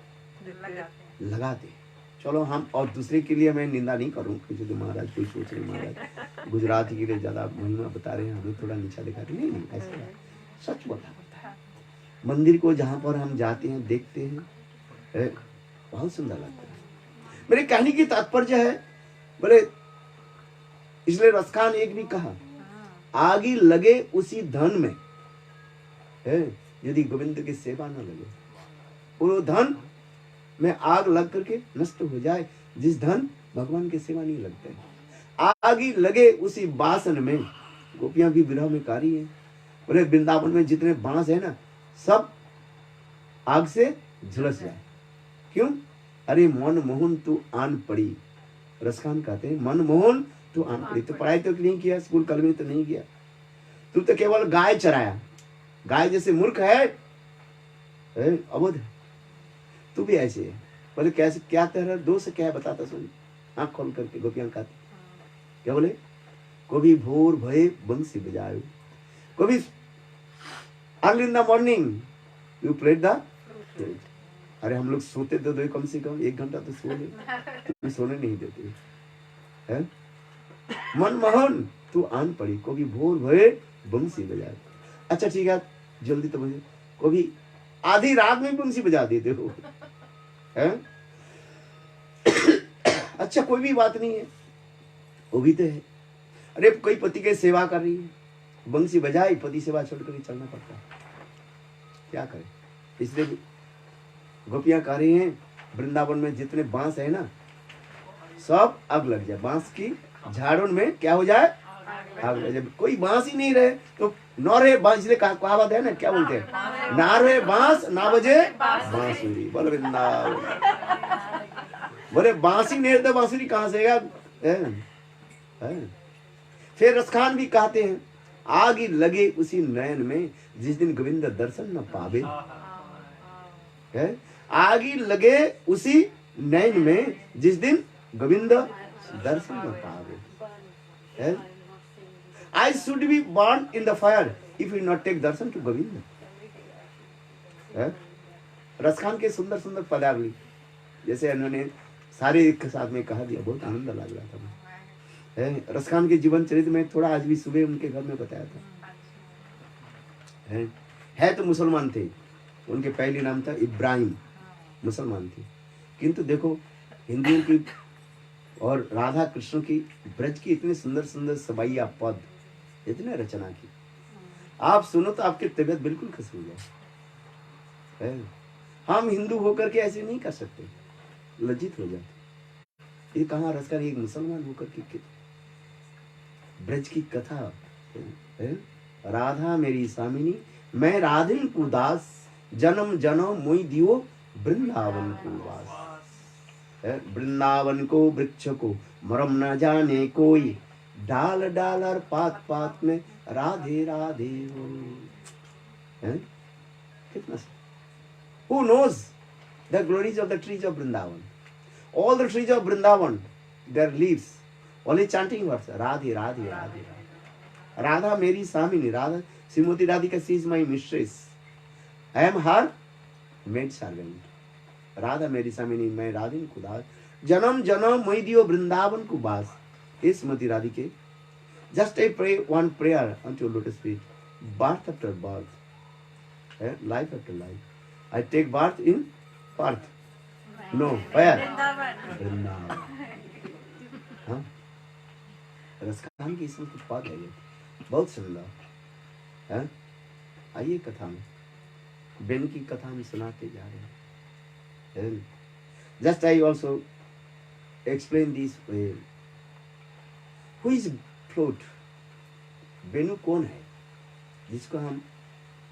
लगाते हैं। चलो हम, और दूसरे के लिए मैं निंदा नहीं करूँ, क्योंकि महाराज कोई सोच रहे महाराज गुजराती के लिए ज्यादा महिमा बता रहे हैं, हमें थोड़ा नीचा दिखा रहे हैं। नहीं, ऐसा सच बोलना पड़ता है। मंदिर को जहाँ पर हम जाते हैं, देखते हैं, बहुत सुंदर लगता है। मेरे कहने की तात्पर्य है, बोले इसलिए रसखान एक भी कहा, आगे लगे उसी धन में है, यदि गोविंद की सेवा न लगे, वो धन में आग लग करके नष्ट हो जाए। जिस धन भगवान की सेवा नहीं लगते, आगे लगे उसी बासन में। गोपियां भी विरह में कारी है। बोले वृंदावन में जितने बांस है ना, सब आग से झुलस जाए। क्यों? अरे मन मोहन तू आन पड़ी। रसखान कहते हैं मन मोहन तू आन पड़ी। तो पढ़ाई तो नहीं किया, स्कूल कॉलेज में तो नहीं किया, तू तो केवल गाय चराया। गाय जैसे मूर्ख है, अबोध, तू भी ऐसे है। बोले कैसे, क्या तेरा दोष क्या है बताता सुन। आँख खोल करके गोपियां कहती, क्या बोले, कभी भोर भये बंसी बजायो, कभी early in the morning you played the flute. अरे हम लोग सोते तो कम से कम 1 घंटा तो सो ले, तुम सोने नहीं देते है। मनमोहन तू आन पड़ी, कभी भोर भये बंसी बजायो। अच्छा ठीक है, जल्दी तो मुझे, कभी आधी रात में बंसी बजा देते हो है? अच्छा कोई भी बात नहीं है, वो भी तो है। अरे कोई पति के सेवा कर रही है, बंसी बजाई, पति सेवा छोड़कर चलना पड़ता है, क्या करे। इसलिए गोपियां कह रही हैं, वृंदावन में जितने बांस है ना, सब आग लग जाए। बांस की झाड़ों में क्या हो जाए, आग लग जाए। कोई बांस ही नहीं रहे तो न रहे बांस। इसलिए कहावत है ना, क्या बोलते हैं, ना रहे बांस ना बजे बांसुरी। बोल वृंदावन, बोले बांसी नहीं रहते, बांसुरी कहां से है? फिर रसखान भी कहते हैं, आग ही लगे उसी नयन में जिस दिन गोविंद दर्शन न पावे है। आग ही लगे उसी नयन में जिस दिन गोविंद दर्शन न पावे है। I should be burned in the fire if we not take Darshan to Govind है। रसखान के सुंदर सुंदर पदावली, जैसे उन्होंने सारे एक साथ में कहा दिया, बहुत आनंद लग रहा था है। रसखान के जीवन चरित्र में थोड़ा आज भी सुबह उनके घर में बताया था है तो मुसलमान थे, उनके पहले नाम था इब्राहिम, मुसलमान थे। किंतु देखो हिंदुओं की और राधा कृष्ण की ब्रज की इतनी सुंदर सुंदर सबाइया पद, इतने रचना की, आप सुनो तो आपकी तबीयत बिल्कुल खुश हो जाए। हम हिंदू होकर के ऐसे नहीं कर सकते, लज्जित हो जाते। ये कहाँ रसकर एक मुसलमान होकर के ब्रज की कथा है। राधा मेरी स्वामिनी, मैं राधिन को दास, जन्म जन्म मोई दियो वृंदावन को वास। वृंदावन को वृक्ष को मरम न जाने कोई, डाल डाल और पात पात में राधे राधे हो। कितना who knows the glories of the trees of Vrindavan? All the trees of Vrindavan, their leaves only chanting words Radhe Radhe Radhe Radhe. Radha Meri Samini, Radha Srimati Radhika, she is my mistress, I am her maid servant. Radha Meri Samini, मैं राधिन खुदा, जन्म जन्म मैं दियो वृंदावन को बास। हे श्रीमती राधिके, just I pray one prayer unto your lotus feet, birth after birth, life after life. I take birth in Perth. No, where? Vrindavan. हाँ, रसखान की इसमें कुछ बात है, बहुत सुंदर है। आइए कथा में, बेन की कथा में सुनाते जा रहे हैं। Just I also explain this way. Who is flute? बेनू कौन है जिसको हम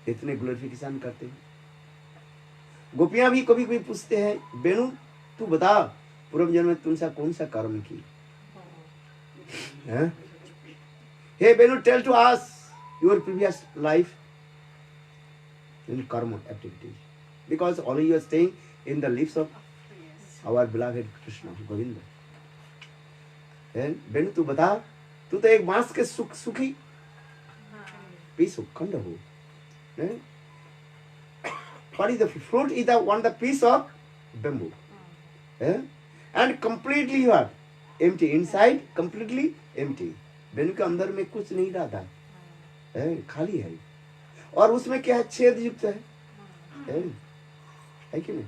इतने ग्लोरिफिकेशन करते हैं? गोपियां भी कभी कभी पूछते हैं, बेनू तू बता पूर्व जन्म में तुमसे कौन सा कर्म की? हे Benu, tell to us your previous life in karma activities, because only you are staying in the lips of our beloved Krishna Govinda. And बेनू तू बता, तू तो एक बांस के सुखी piece of खंड हो। What is the fruit? Is the one the piece of bamboo, and completely you are empty inside, completely empty. बेनू के अंदर में कुछ नहीं रहता है, खाली है, और उसमें क्या है? छेद युक्त है कि नहीं?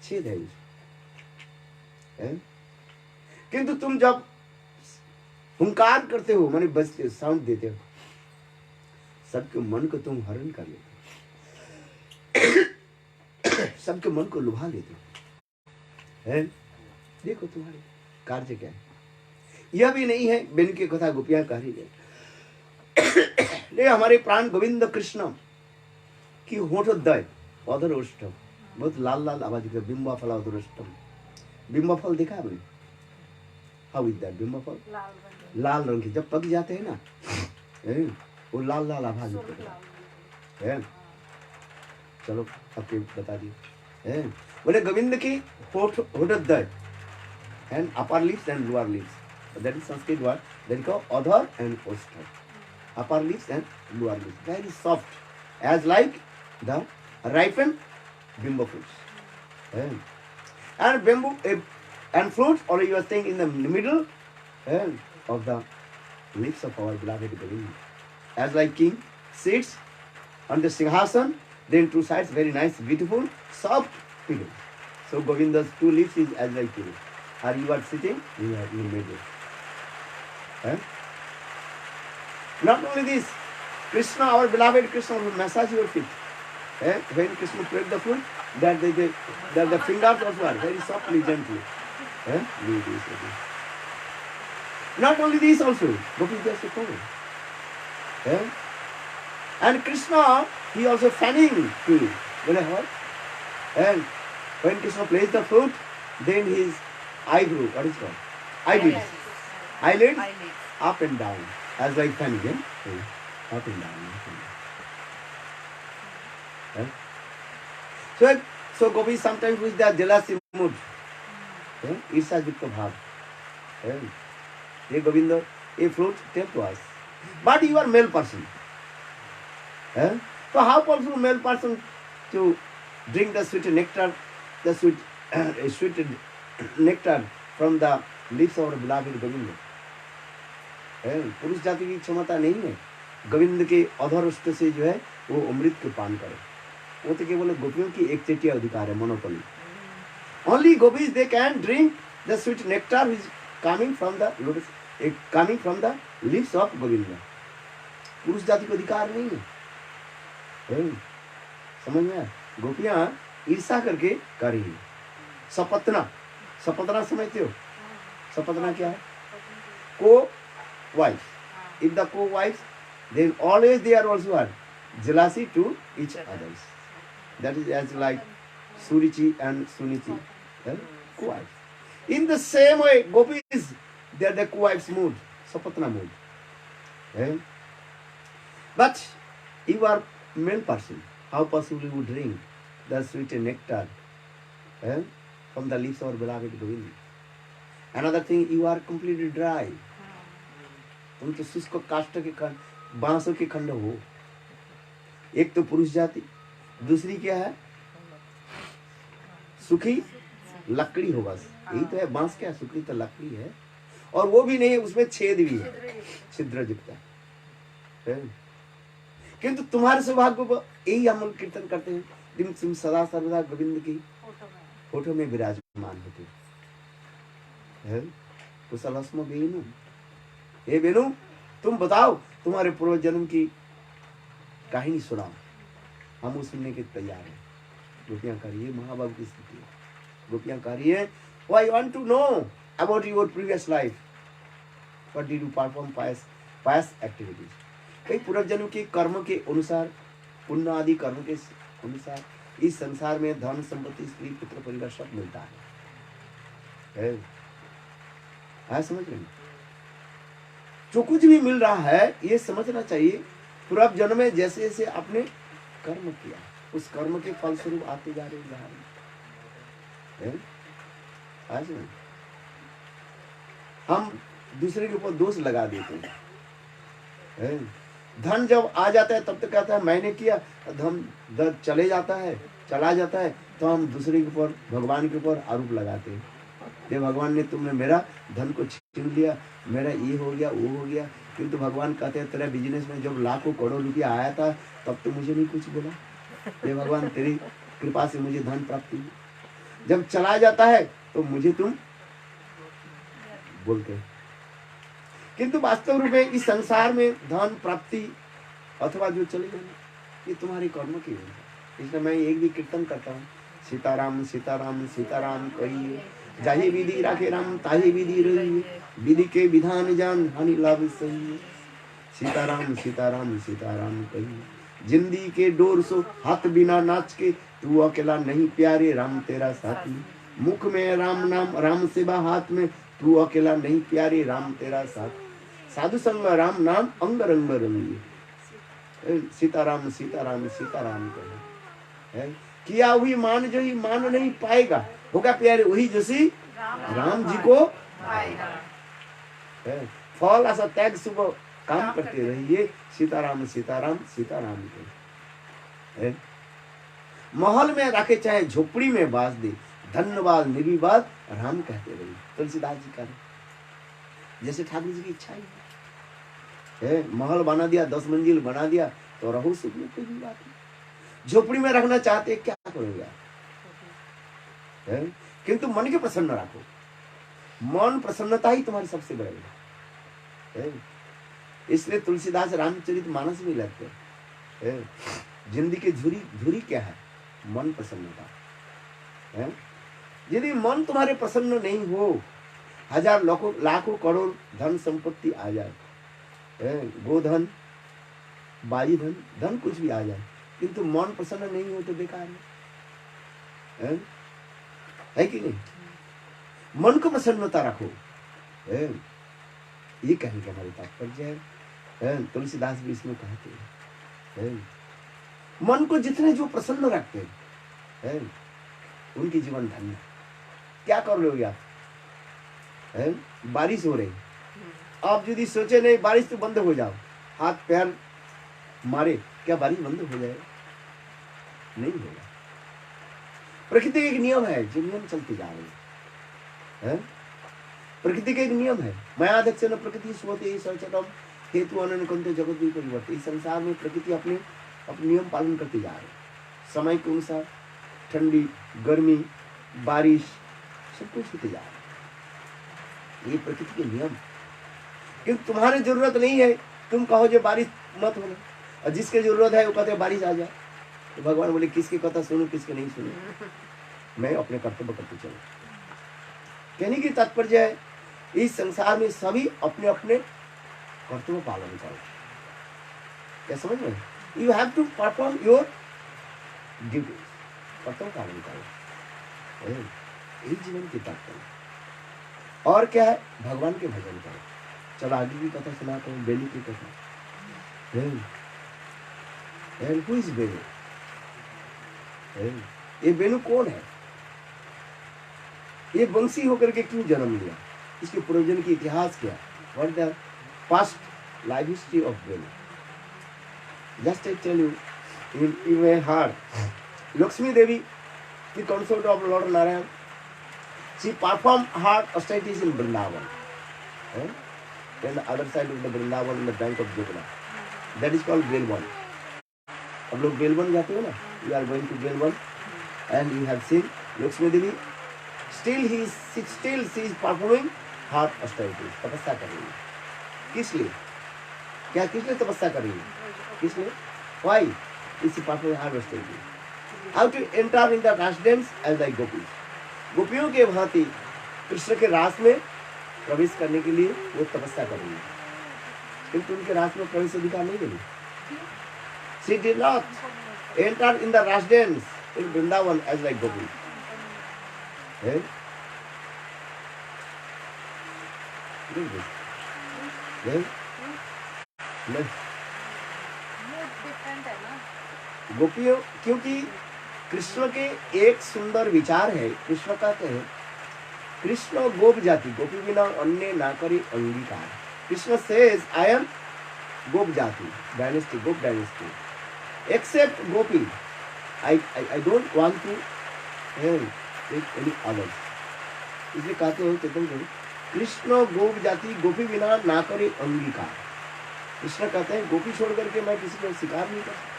छेद है उसमें। किंतु तुम जब हुंकार करते हो, माने बजते साउंड देते हो, सबके मन को तुम हरण कर लेते हो, सबके मन को लुभा लेते हो। देखो तुम्हारे कार्य क्या है। यह भी नहीं है, बेन की कथा गोपियां कह रही है, ले हमारे प्राण गोविंद कृष्ण की होठोदय अधर ओष्ठम, बहुत लाल लाल आवाज के बिंबा फल अधर ओष्ठम। बिंबा फल देखा आपने? हाउ इज दैट बिंबा फल? लाल रंग के जब पक जाते हैं ना, वो लाल लाल आवाज है। चलो आपके बता दिए। बोले गोविंद की होठोदय, and upper lips and lower lips, that is Sanskrit word, that is called adhar and oshtham. Upper lips and lower lips, very soft, as like the ripened bamboo fruits. And bamboo and fruits, or you are staying in the middle of the lips of our beloved Govinda, as like king sits on the Singhasan, then two sides very nice, beautiful, soft pillow. So Govinda's two lips is as like pillow, or you are sitting in the middle. Not only this, Krishna, our beloved Krishna, will massage your feet. When Krishna played the flute, that the fingers also are very softly, gently. Not only this also, Gopi just a and Krishna, he also fanning to you. And when Krishna plays the flute, then his eyebrow, what is called? Eyelids up and down. As like fan again, up and down. So Gopi sometimes with the jealousy mood, ईर्षा युक्त भाव, ये गोविंद, ये fruit take to us, but you are male person. So how possible male person to drink the sweet nectar, sweet nectar from the lips of our beloved Govinda? पुरुष जाति की क्षमता नहीं है गोविंद के अधर ओष्ठ से जो है वो अमृत के पान करे। वो तो केवल गोपियों की एक चेटिया अधिकार है, monopoly. Only gopis they can drink the sweet nectar which coming from the lotus, coming from the lips of Govind. पुरुष जाति को अधिकार नहीं है। समझ में आया? गोपियां ईर्षा करके कर रही है। सपतना, सपतना समझते हो? सपतना क्या है? को वाइफ। इफ द को wife, then always they are also what? Jealousy to each others. That is as like Surichi and Sunichi, co-wives. In the same way, gopis, they are the co-wives mood, sapatna mood. But you are male person. How possibly you drink the sweet nectar from the lips of our beloved Govind? Another thing, you are completely dry. तुम तो शुष्क काष्ठ के खंड, बांसों के खंड हो। एक तो पुरुष जाति, दूसरी क्या है? सुखी लकड़ी हो बस। यही तो है, बांस क्या है? सुखी तो लकड़ी है, और वो भी नहीं, उसमें छेद भी है, छिद्र युक्त है। किंतु तुम्हारे सौभाग्य को यही हम लोग कीर्तन करते हैं, तुम सदा सर्वदा गोविंद की फोटो में विराजमान होते हैं। कुशलस्म बेनु, हे बेनु, तुम बताओ, तुम्हारे पूर्व जन्म की कहानी सुनाओ, हम उस सुनने के तैयार हैं। गोपियां कह रही है, महाबाबू की स्थिति है। गोपियां कह रही है, why want to know about your previous life, what did you perform past activities. कई पूर्व जन्म के कर्म के अनुसार, पुण्य आदि कर्म के अनुसार इस संसार में धन संपत्ति स्त्री पुत्र परिवार सब मिलता है। समझ रहे हैं? जो कुछ भी मिल रहा है ये समझना चाहिए, पूर्व जन्म में जैसे जैसे आपने कर्म किया, उस कर्म के फलस्वरूप आते जा रहे हैं। हम दूसरे के ऊपर दोष लगा देते हैं। धन जब आ जाता है तब तक कहता है मैंने किया, धन चले जाता है, चला जाता है, तो हम दूसरे के ऊपर, भगवान के ऊपर आरोप लगाते हैं। ये भगवान ने, तुमने मेरा धन को छीन लिया, मेरा ये हो गया, वो हो गया। किंतु भगवान कहते हैं तेरा बिजनेस में जब लाखों करोड़ रुपया आया था तब तो मुझे नहीं कुछ बोला। ये भगवान तेरी कृपा से मुझे धन प्राप्ति हुई, जब चला जाता है तो मुझे तुम बोलते। किंतु वास्तव रूप में इस संसार में धन प्राप्ति अथवा जो चले जाना ये तुम्हारे कर्म की है। इसलिए मैं एक भी कीर्तन करता हूँ, सीताराम सीताराम सीताराम कहिए, जाहि विधि राखे राम ताहि विधि रहिए, विधि के विधान जान हानि लाभ सही। सीताराम सीताराम सीताराम कहिए, जिंदगी के डोर सो हाथ बिना नाच के, तू अकेला नहीं प्यारे राम तेरा साथी। मुख में राम नाम राम सेवा हाथ में, तू अकेला नहीं प्यारे राम तेरा साथ। साधु संग राम नाम अंग रंग रंगिए, सीताराम सीताराम सीताराम कहिए। किया हुई मान जो ही मान नहीं पाएगा, होगा प्यारे वही जैसी राम जी को पाएगा। फल ऐसा त्याग सुबह काम करते रहिए, सीताराम सीताराम सीताराम कहिए। महल में रखे चाहे झोपड़ी में बास दे, धन्यवाद निर्विवाद राम कहते रहिए। तुलसीदास जी का जैसे ठाकुर जी की इच्छा है, महल बना दिया, 10 मंजिल बना दिया तो रहो सुख में, कोई भी बात नहीं। झोपड़ी में रखना चाहते क्या करोगे? किंतु मन के प्रसन्न रखो, मन प्रसन्नता ही तुम्हारी सबसे बड़ी है। इसलिए तुलसीदास रामचरित मानस में लगते जिंदगी की धुरी क्या है? मन प्रसन्नता। यदि मन तुम्हारे प्रसन्न नहीं हो, हजार लाखों करोड़ धन संपत्ति आ जाए, गोधन बाजी धन धन कुछ भी आ जाए, किंतु मन प्रसन्न नहीं हो तो बेकार है कि नहीं? मन को प्रसन्नता रखो, ये कहने का हमारे तात्पर्य है। तुलसीदास भी इसमें कहते हैं, मन को जितने जो प्रसन्न रखते हैं उनकी जीवन धन्य। क्या कर रहे हो आप? बारिश हो रही, आप यदि सोचे नहीं बारिश तो बंद हो जाओ, हाथ पैर मारे, क्या बारिश बंद हो जाएगा? नहीं होगा। प्रकृति का एक नियम है, जो नियम चलते जा रहे हैं। प्रकृति का एक नियम है, मायाध्यक्ष न प्रकृति स्वते सचतम हेतु अनंत जगत भी परिवर्तन। इस संसार में प्रकृति अपने अपने नियम पालन करते जा रहे हैं। समय के अनुसार ठंडी, गर्मी, बारिश सब कुछ होते जा रहा है। ये प्रकृति के नियम। क्योंकि तुम्हारी जरूरत नहीं है, तुम कहो जो बारिश मत होना, और जिसके जरूरत है वो कहते बारिश आ जाए। तो भगवान बोले किसकी कथा सुनूं, किसके नहीं सुनूं, मैं अपने कर्तव्य करते चलूं। कहने की तात्पर्य है इस संसार में सभी अपने अपने कर्तव्य पालन करो। क्या समझ में? You have to perform your duty, कर्तव्य पालन करो। यही जीवन की तात्पर्य। और क्या है? भगवान के भजन करो। चलो आगे की कथा सुनाता हूँ, बेलू की कथा। हु इज बेलू? ये बेलू कौन है? ये वंशी होकर के क्यों जन्म लिया? इसके पूर्वजन की इतिहास क्या? What the past life history of Belu? Just I tell you, you may heard Lakshmi Devi, the consort of Lord Narayan, she performed her austerities in Vrindavan, in the other side of the Vrindavan, in the bank of Jumuna. That is called Belwan. अब लोग बेलवन जाते हो ना, you are going to Belwan and you have seen Lakshmi Devi, still she is performing her austerities, तपस्या कर रही है। किस लिए? क्या किस लिए तपस्या कर रही है? किस लिए? Why is she performing her austerities? How to enter in the rasa dance as like gopis? गोपियों के भांति कृष्ण के रास में प्रवेश करने के लिए वो तपस्या कर रही है, किंतु उनके रास में प्रवेश अधिकार नहीं मिली। She did not enter in the rasa dance in Vrindavan as like gopis. Hey? Look this. Hey? नहीं। डिफरेंट है ना। गोपियों, क्योंकि कृष्ण के एक सुंदर विचार है। कृष्ण कहते हैं कृष्ण गोप जाति, गोपी बिना अन्य ना करी अंगीकार। कृष्ण सेज आई एम गोप जाति, डायनेस्टी, गोप डायनेस्टी, एक्सेप्ट गोपी I don't want to take any others. इसलिए कहते हैं चेतन प्रभु, कृष्ण गोप जाति, गोपी बिना ना करे अंगीकार। कृष्ण कहते हैं गोपी छोड़ करके मैं किसी को स्वीकार नहीं कर सकता।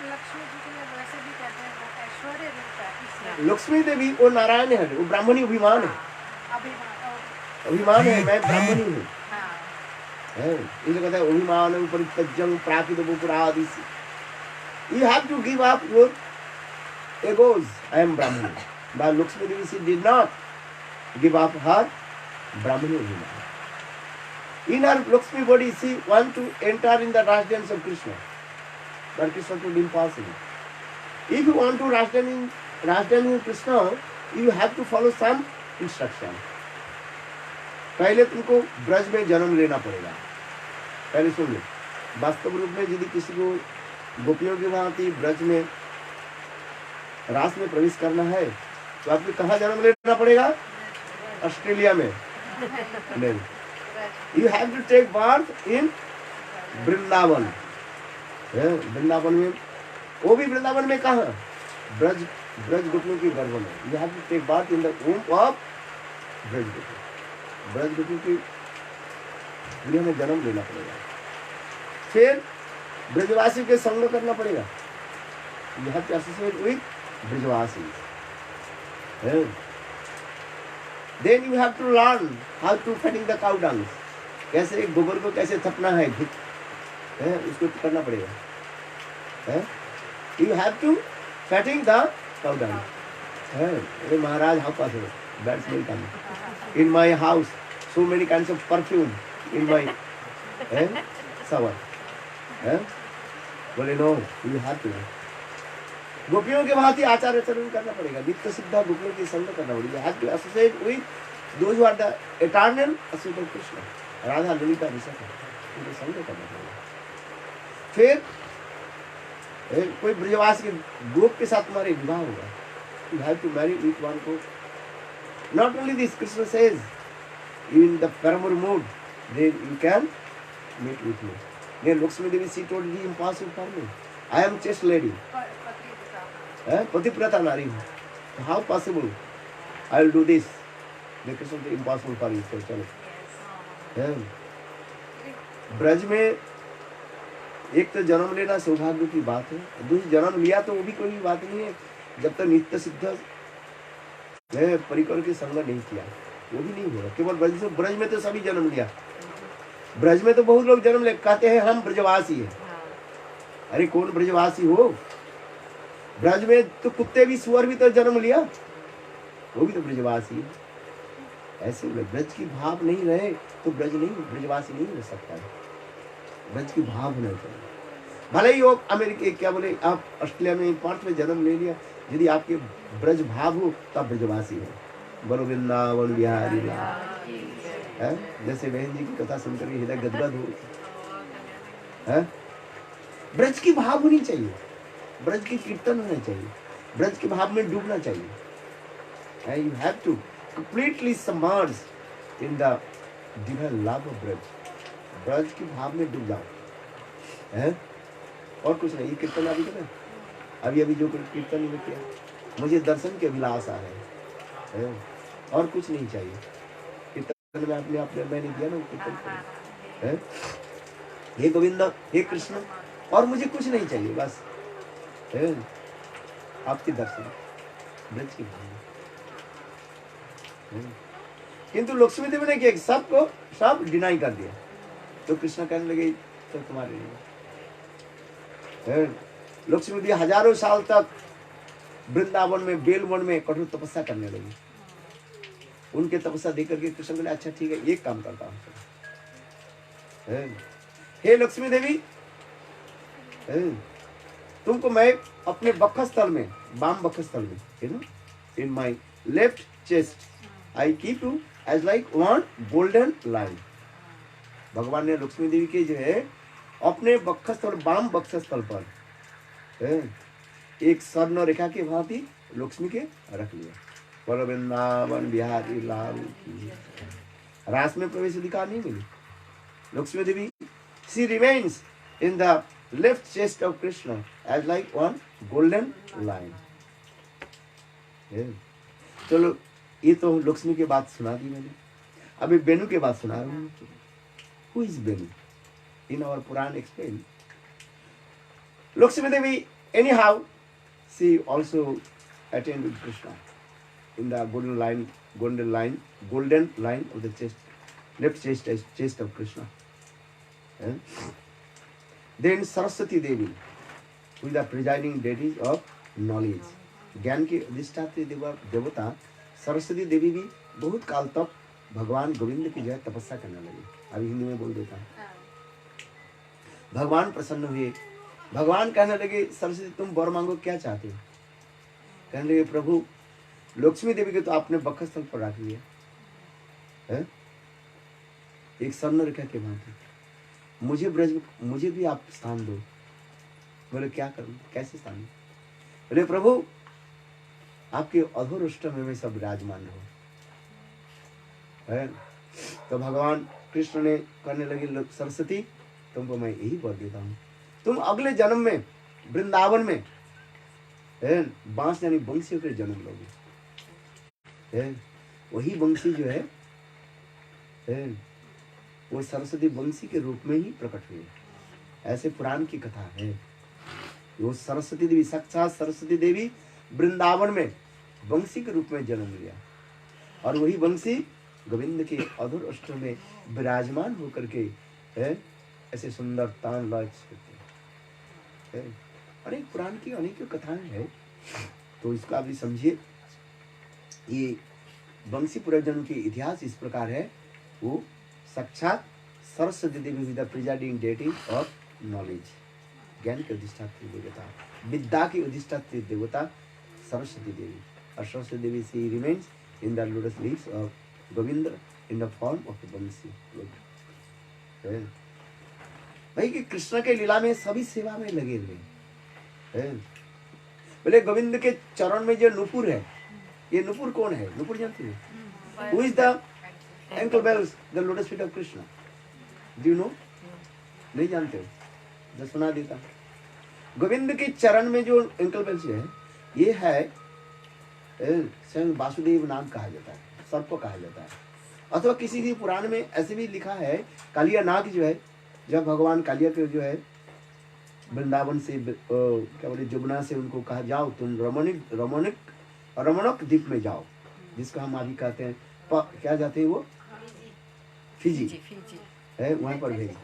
लक्ष्मी जी के लिए वैसे भी कहते हैं वो ऐश्वर्य रूप है, इसलिए लक्ष्मी देवी वो नारायण है, वो ब्राह्मणी अभिमान है, अभिमान है, मैं ब्राह्मणी हूँ। इसलिए कहते हैं अभिमान परित्यज्यं प्राकृत वपुरादि। You have to give up your egos. I am Brahmani. But Lakshmi Devi, she did not give up her Brahmani abhiman. In her Lakshmi body, she want to enter in the rasa dance of Krishna. But Krishna told impossible. If you want to rasa dance in Krishna, you have to follow some instruction. पहले तुमको ब्रज में जन्म लेना पड़ेगा। पहले सुन लो, वास्तव रूप में यदि किसी को गोपियों की भांति ब्रज में रास में प्रवेश करना है तो आपको कहाँ जन्म लेना पड़ेगा? ऑस्ट्रेलिया में नहीं, you have to take birth in Vrindavan. Vrindavan में, वो भी वृंदावन में कहाँ? ब्रज गोपियों की गर्भ में। You have to take birth in the womb of Braj gopi. Braj गोपियों की गृह में जन्म लेना पड़ेगा। फिर ब्रजवासी के संग करना पड़ेगा। You have to associate with ब्रजवासीज। Then you have to learn how to fatting the cow dung. कैसे गोबर को कैसे थपना है, उसको करना पड़ेगा। You have to fatting the cow dung. अरे महाराज, how possible? Bad smell coming. In my house, so many kinds of perfume in my shower. बोले नो, यू हैव टू। गोपियों के भांति आचार आचरण करना पड़ेगा। नित्य सिद्धा गोपियों की संग करना पड़ेगा। You have to associate with those who are the eternal associate of Krishna, Radha, Lalita, Vishakha, उनके संग करना पड़ेगा। फिर कोई ब्रजवास के गोप के साथ तुम्हारे विवाह होगा। You have to marry with one गोप। Not only this, Krishna says in the paramour mode then you can meet with me. Then Lakshmi Devi, she told me, impossible for me. I am chaste lady. Pativrata nari हूँ. How possible? I will do this. Then Krishna said, impossible for you. So चलो. ब्रज में एक तो जन्म लेना सौभाग्य की बात है, दूसरी जन्म लिया तो वो भी कोई बात नहीं है, जब तक नित्य सिद्ध परिकर के संग नहीं किया वो भी नहीं होगा। केवल ब्रज में तो सभी जन्म लिया, ब्रज में तो बहुत लोग जन्म ले कहते हैं हम ब्रजवासी हैं। अरे कौन ब्रजवासी हो? ब्रज में तो कुत्ते भी सुअर भी तो जन्म लिया, वो भी तो ब्रजवासी है। ऐसे ब्रज की भाव नहीं रहे तो ब्रज नहीं, ब्रजवासी नहीं हो सकता है। ब्रज की भाव होना चाहिए। भले ही वो अमेरिका क्या बोले आप ऑस्ट्रेलिया में पर्थ में जन्म ले लिया, यदि आपके ब्रज भाव हो तो आप ब्रजवासी हो। बोलो वृंदावन बिहारी लाल। जैसे बहन जी की कथा सुनकर हृदय गदगद हो। ब्रज की भाव होनी चाहिए, ब्रज की कीर्तन होना चाहिए, ब्रज के भाव में डूबना चाहिए। You have to completely submerged in the divine love of Braj. Braj की भाव में डूब जाओ, है और कुछ नहीं। ये कीर्तन अभी करें, अभी अभी जो कीर्तन में किया, मुझे दर्शन की अभिलाषा है और कुछ नहीं चाहिए। कीर्तन में अपने अपने मैंने दिया ना कीर्तन है, हे गोविंद हे कृष्ण, और मुझे कुछ नहीं चाहिए, बस है आपके दर्शन, ब्रज की भाव। किंतु लक्ष्मी देवी ने क्या सबको सब डिनाई कर दिया, तो कृष्ण कहने लगे तो तुम्हारे लिए। लक्ष्मी देवी हजारों साल तक वृंदावन में बेलवन में कठोर तपस्या करने लगी। उनके तपस्या देख करके कृष्ण बोले अच्छा ठीक है एक काम करता हूँ। हे लक्ष्मी देवी, तुमको मैं अपने वक्षस्थल में, वाम वक्षस्थल में, you know, in my left chest I keep you as like one golden line. भगवान ने लक्ष्मी देवी के जो है अपने वक्षस्थल, वाम वक्षस्थल पर एक स्वर्ण रेखा के भांति लक्ष्मी के रख लिया। पर वृंदावन बिहारी लाल की रास में प्रवेश अधिकार नहीं मिली। Lakshmi Devi she remains in the left chest of Krishna as like one golden line. चलो ये तो लक्ष्मी की बात सुना दी मैंने, अभी बेनू की बात सुना रहा हूँ। Who is Benu in our Purana explain. Lakshmi Devi anyhow she also attended Krishna in the golden line of the chest, left chest of Krishna. Then Saraswati Devi, who is the presiding deity of knowledge, ज्ञान की अधिष्ठात्री देवता सरस्वती देवी भी बहुत काल तक भगवान गोविंद की जो है तपस्या करने लगी। अभी हिंदी में बोल देता हूँ। भगवान प्रसन्न हुए, भगवान कहने लगे सरस्वती तुम वर मांगो, क्या चाहते हो? कहने लगे प्रभु लक्ष्मी देवी के तो आपने वक्षस्थल पर रख लिया है, एक स्वर्ण रेखा के भांति, मुझे ब्रज, मुझे भी आप स्थान दो। बोले क्या करूं, कैसे स्थान? बोले प्रभु आपके अधोरुष्ट में सब विराजमान हो है। तो भगवान कृष्ण ने करने लगे सरस्वती तुमको मैं यही वर देता हूँ, तुम अगले जन्म में वृंदावन में बांस यानी बंसी होकर जन्म लोगे। वही बंसी जो है वो सरस्वती बंसी के रूप में ही प्रकट हुई। ऐसे पुराण की कथा है। वो सरस्वती देवी, साक्षात सरस्वती देवी वृंदावन में बंसी के रूप में जन्म लिया, और वही बंसी गोविंद के अधुर अष्ट में विराजमान होकर के ऐसे सुंदर तान करते हैं। अनेक पुराण की अनेक कथाएं हैं, तो इसको आप भी समझिए। ये बंसी पुरजन के इतिहास इस प्रकार है। वो साक्षात Saraswati Devi with the presiding deity of knowledge, ज्ञान की अधिष्ठात्री देवता, विद्या की अधिष्ठात्री देवता सरस्वती देवी। और Saraswati Devi she remains in the lotus leaves of Govind in the form of bansi. भाई कि कृष्ण के लीला में सभी सेवा में लगे हुए हैं। बोले गोविंद के चरण में जो नुपुर है, ये नुपुर कौन है? नुपुर जानते हो? Who is the ankle bells, the lotus feet of Krishna? Do you know? नहीं जानते हो? जब सुना देता। गोविंद के चरण में जो एंकल बेल्स है, ये है स्वयं वासुदेव नाम कहा जाता है, सर्प कहा जाता है। अथवा किसी भी पुराण में ऐसे भी लिखा है, कालिया नाग जो है, जब भगवान कालिया के जो है वृंदावन से क्या बोले जमुना से उनको कहा जाओ तुम रमणक द्वीप में जाओ, जिसको हम अभी कहते हैं क्या जाते हैं वो फिजी है, वहाँ पर भेज।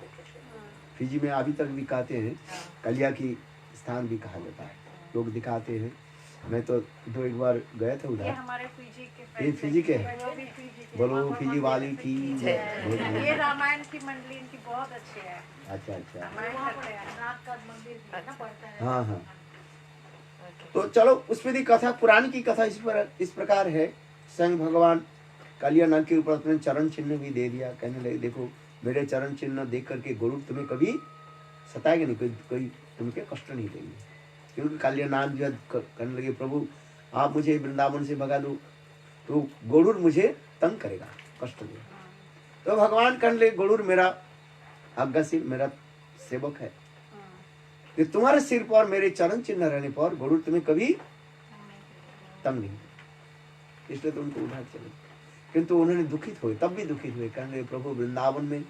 फिजी में अभी तक भी कहते हैं, कलिया की स्थान भी कहा जाता है, लोग दिखाते हैं। मैं तो एक बार गया था ये उधर। हमारे फिजी के ये फिजी के वो भी फिजी के। बोलो फिजी वाली की ये रामायण की मंडली इनकी बहुत अच्छी है। अच्छा अच्छा, रामायण करते हैं। नाग का मंदिर भी है ना, पड़ता है। हाँ हाँ। तो चलो उसमें भी कथा, पुराण की कथा इस प्रकार है। स्वयं भगवान कालिया नाग के ऊपर अपने चरण चिन्ह भी दे दिया, कहने लगे देखो मेरे चरण चिन्ह देख करके गरुड़ तुम्हें कभी सताएगा नहीं, कोई तुमके कष्ट नहीं देंगे। क्योंकि कालिया नाग जो कहने लगे प्रभु आप मुझे वृंदावन से भगा दो तो गरुड़ मुझे तंग करेगा, कष्ट देगा। तो भगवान कहने लगे गरुड़ मेरा आज्ञाशील, मेरा सेवक है, कि तुम्हारे सिर पर मेरे चरण चिन्ह रहने पर गरुड़ तुम्हें कभी तंग नहीं, इसलिए तुमको उधर चले। किंतु उन्होंने दुखित हुए, तब भी दुखित हुए, कहने लगे प्रभु वृंदावन में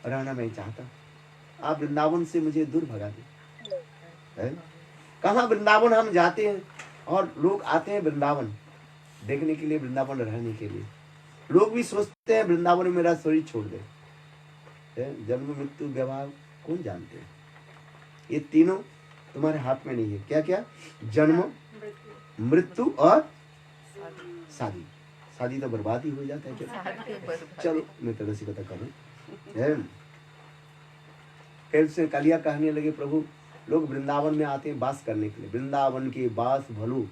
रहना मैं चाहता, आप वृंदावन से मुझे दूर भगा दे। कहाँ वृंदावन हम जाते हैं और लोग आते हैं वृंदावन देखने के लिए, वृंदावन रहने के लिए। लोग भी सोचते हैं वृंदावन में मेरा शरीर छोड़ दे, जन्म मृत्यु व्यवहार कौन जानते हैं। ये तीनों तुम्हारे हाथ में नहीं है। क्या क्या? जन्म मृत्यु और शादी। शादी तो बर्बाद ही हो जाता है। चलो मैं तेरे से कथा करूं। फिर से कालिया कहने लगे प्रभु लोग वृंदावन में आते हैं बास करने के लिए, वृंदावन के बास भलू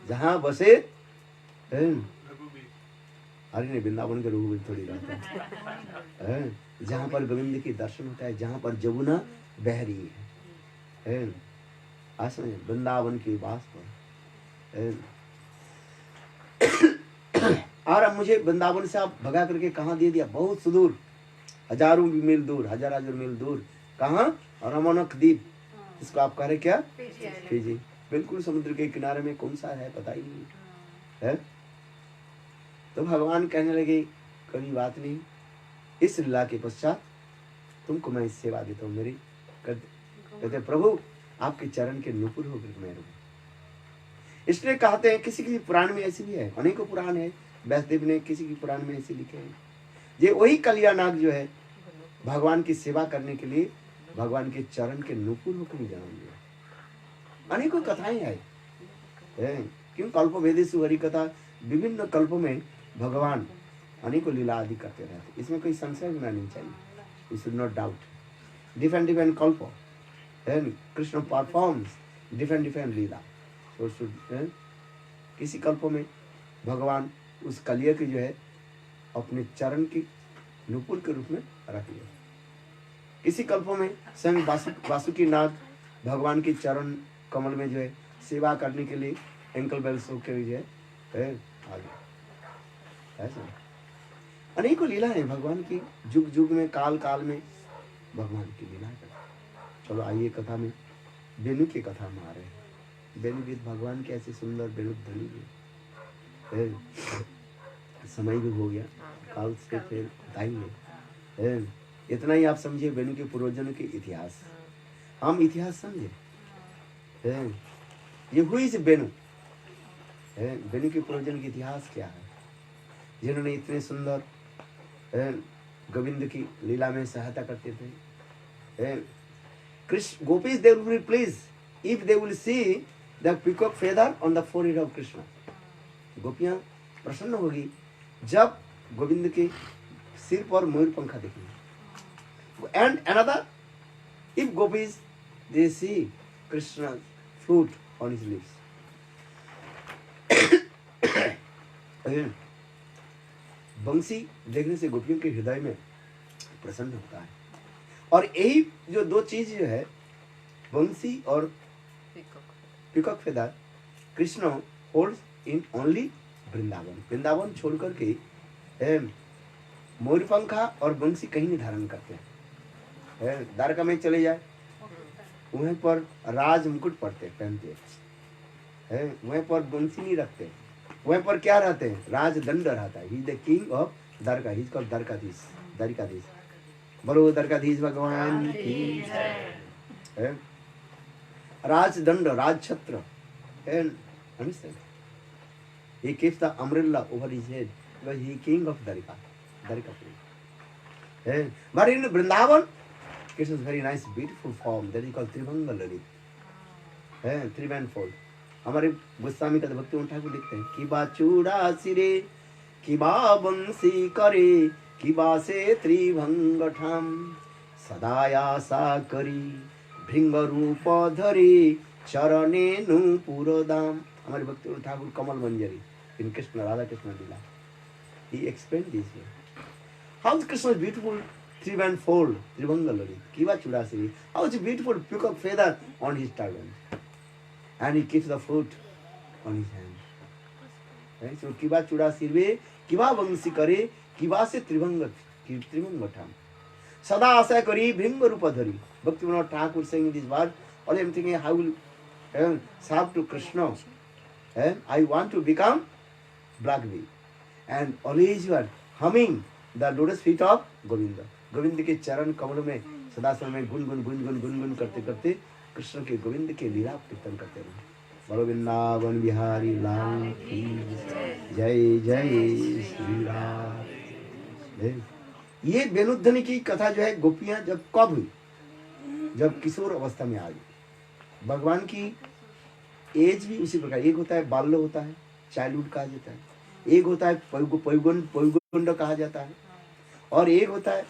जहाँ बसे अरे नहीं, वृंदावन के रघुवीर थोड़ी रहता है, जहाँ पर गोविंद की दर्शन होता है, जहाँ पर जमुना बह रही है। वृंदावन के बास पर। और अब मुझे वृंदावन से आप भगा करके कहाँ दे दिया? बहुत सुदूर, हजारों मील दूर, हजार मील दूर। कहाँ? रमणक द्वीप, इसको आप कह रहे क्या? फिजी। बिल्कुल समुद्र के किनारे में, कौन सा है पता ही नहीं है। तो भगवान कहने लगे कोई बात नहीं, इस लीला के पश्चात तुमको मैं सेवा देता हूँ मेरी। कहते प्रभु आपके चरण के नुपुर होकर मैं रहूं। इसलिए कहते हैं किसी किसी पुराण में ऐसी भी है, अनेकों पुराण है, व्यासदेव ने किसी की पुराण में ऐसे लिखे हैं। ये वही कालिया नाग जो है भगवान की सेवा करने के लिए भगवान के चरण के नुपुर होकर जन्म लिया। अनेकों कथाएं है क्यों? कल्प भेदेषु हरि कथा, विभिन्न कल्पों में भगवान अनेकों लीला आदि करते रहते, इसमें कोई संशय होना नहीं चाहिए। You should not doubt. Different कल्प कृष्ण परफॉर्म्स डिफरेंट लीला। तो किसी कल्पों में भगवान उस कलिया की जो है अपने चरण की नुपुर के रूप में रख लिया। किसी कल्पों में स्वयं वासुकी नाग भगवान के चरण कमल में जो है सेवा करने के लिए एंकल बेल्स होकर जो है आगे। ऐसा अनेकों लीला है भगवान की, जुग जुग में, काल काल में भगवान की लीला है। चलो आइए कथा में, वेणु की कथा हम आ रहे हैं। वेणु गीत भगवान के ऐसे सुंदर वेणु ध्वनि है। समय भी हो गया, काल से फिर बताएंगे। इतना ही आप समझिए वेणु के पूर्वजों के इतिहास, हम इतिहास समझे। ये हुई से वेणु वेणु के पूर्वजों के इतिहास क्या है, जिन्होंने इतने सुंदर गोविंद की लीला में सहायता करते थे। Krishna gopis they will be pleased if they will see the peacock feather on the forehead of Krishna। गोपियां प्रसन्न होगी जब गोविंद के सिर पर मयूर पंखा देखेंगे। And another if gopis they see Krishna's flute on his lips। बंसी देखने से गोपियों के हृदय में प्रसन्न होता है। और यही जो दो चीज जो है बंसी और peacock feather, Krishna holds in only Vrindavan. Vrindavan छोड़कर के मयूरपंखा और बंसी कहीं नहीं धारण करते हैं। द्वारका में चले जाए वहीं पर राज मुकुट पहनते हैं, वहीं पर बंसी नहीं रखते। वहीं पर क्या रहते हैं? राजदंड रहता है। He is the king of Dwarka, he is called Dwarkadhish. Dwarkadhish. बोलो द्वारकाधीश भगवान की। And Raj Danda, Raj Chhatra. And understand? He keeps the umbrella over his head because he is king of Dwarika. And but in Vrindavan, Krishna's very nice, beautiful form that is called Tribhanga Lalit. And three-man-fold. हमारे गोस्वामी का भक्ति ठाकुर लिखते हैं कि बा चूड़ा सिरे कि बा बंसी करे कि बा से त्रिभंग ठाम सदायासा करी भृंग रूप धरी चरणे नूपुर दाम. हमारे भक्ति ठाकुर कमल मंजरी in Krishna, Radha Krishna Lila. He explained this way. How is Krishna's beautiful three-man-fold, Tribhanga Lalit, Kiva Chudasiri. How is a beautiful peacock feather on his turban. And he keeps the fruit on his hand. Right? So Kiva Chudasiri, Kiva Vamsi Kare, Kiva se Tribhanga Tham. Sada Asa Kari, Bhringa Rupa Dhari. Bhaktivinoda Thakur saying this word, all I'm thinking, how will serve to Krishna. And I want to become black bee. And always you are humming the lotus feet of Govinda. Govind के चरण कमल में सदा समय गुन गुन गुन गुन गुन गुन करते करते कृष्ण के गोविंद के लीला कीर्तन करते रहो. बोलो वृंदावन बिहारी लाल की जय जय श्री राम. ये वेणुध्वनि की कथा जो है गोपियां जब कब हुई, जब किशोर अवस्था में आ गई. भगवान की एज भी उसी प्रकार, एक होता है बाल्य होता है, चाइल्डहुड कहा जाता है, एक होता है पौगंड कहा जाता है, और एक होता है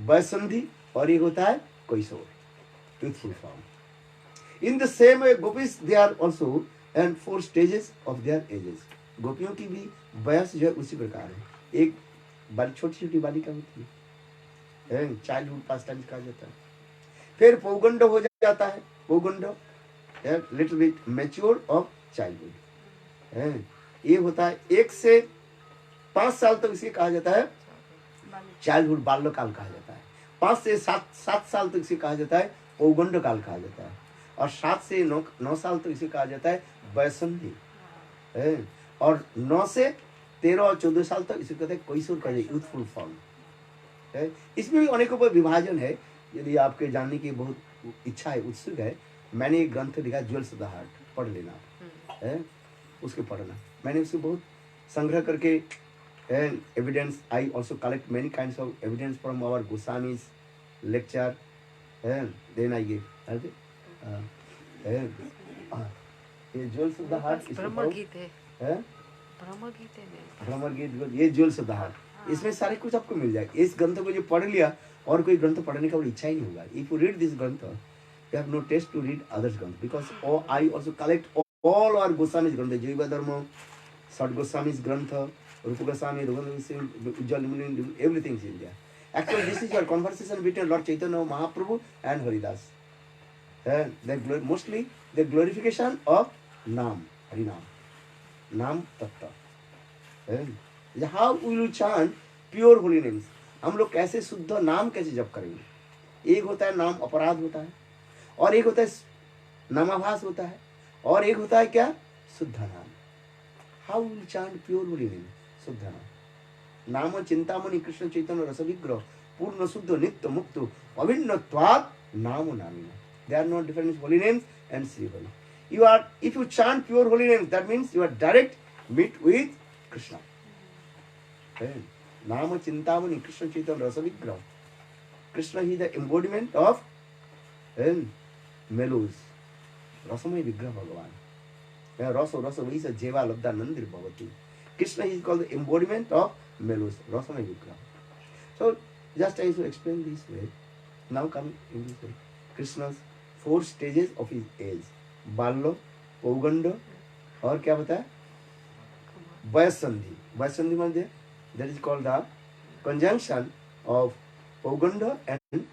वैसंधि, और एक होता है कैशोर, youthful form. In the same way, gopis they are also and 4 stages of their ages. गोपियों की भी वयस जो है उसी प्रकार है. एक बाली छोटी छोटी बालिका होती है, चाइल्डहुड पास टाइम कहा जाता है. फिर पौगंड हो जाता है, pauganda little bit mature of childhood. ये होता है 1 से 5 साल तक इसे कहा जाता है चाइल्डहुड, बाल्यकाल कहा जाता है. 5 से 7 साल तक इसे कहा जाता है पौगंड काल कहा जाता है. और 7 से 9 साल तक इसे कहा जाता है वैसंधि. और 9 से 13 और 14 साल तक इसे कहते हैं कैशोर का यूथफुल फॉर्म. इसमें भी अनेकों पर विभाजन है. यदि आपके जानने की बहुत इच्छा है, उत्सुक है, मैंने एक ग्रंथ लिखा ज्वेल्स ऑफ द हार्ट, पढ़ लेना है, उसके पढ़ना. मैंने उसको बहुत संग्रह करके evidence, I also collect many kinds of evidence from our Goswamis lecture, then I give ये ज्वेल्स ऑफ द हार्ट. भ्रमर गीत, ये ज्वेल्स ऑफ द हार्ट. इसमें सारे कुछ आपको मिल जाएगा. इस ग्रंथ को जो पढ़ लिया और कोई ग्रंथ पढ़ने का इच्छा ही नहीं होगा. इफ यू रीड दिस ग्रंथ, you have no taste to read others Granth, because I also collect all our Goswami's Grantha, Jiva Dharma, Sat Goswami's Grantha, Rupa Goswami, Ujjwal Muni, everything is in there. Actually, this is your conversation between Lord Chaitanya Mahaprabhu and Haridas. Mostly the glorification of Nam, Harinam, Nam Tattva. How will you chant pure holy names? हम लोग कैसे शुद्ध नाम कैसे जप करेंगे? एक होता है नाम अपराध होता है, और एक होता है नामाभास होता है, और एक होता है क्या? शुद्ध नाम. How will chant pure holy name? शुद्ध नाम. नाम चिंतामणि कृष्ण चैतन्य रस विग्रह पूर्ण शुद्ध नित्य मुक्त अभिन्नत्वात् नाम नामिना. They are not different holy names and Sri Holy. You are, if you chant pure holy names, that means you are direct meet with Krishna. नाम चिंतामणि कृष्ण चैतन्य रस विग्रह. Krishna is the embodiment of मेलोज. रसमय विग्रह भगवान. रसो रसो वही से जेवा लब्धा नंदिर भवति. Krishna is called the embodiment of मेलोज, रसमय विग्रह. So just as you explain this way, now come in this way. Krishna's 4 stages of his age: बाल्य, पौगंड, और क्या बताया? वयसंधि. वयसंधि मतलब that is called the conjunction of पौगंड and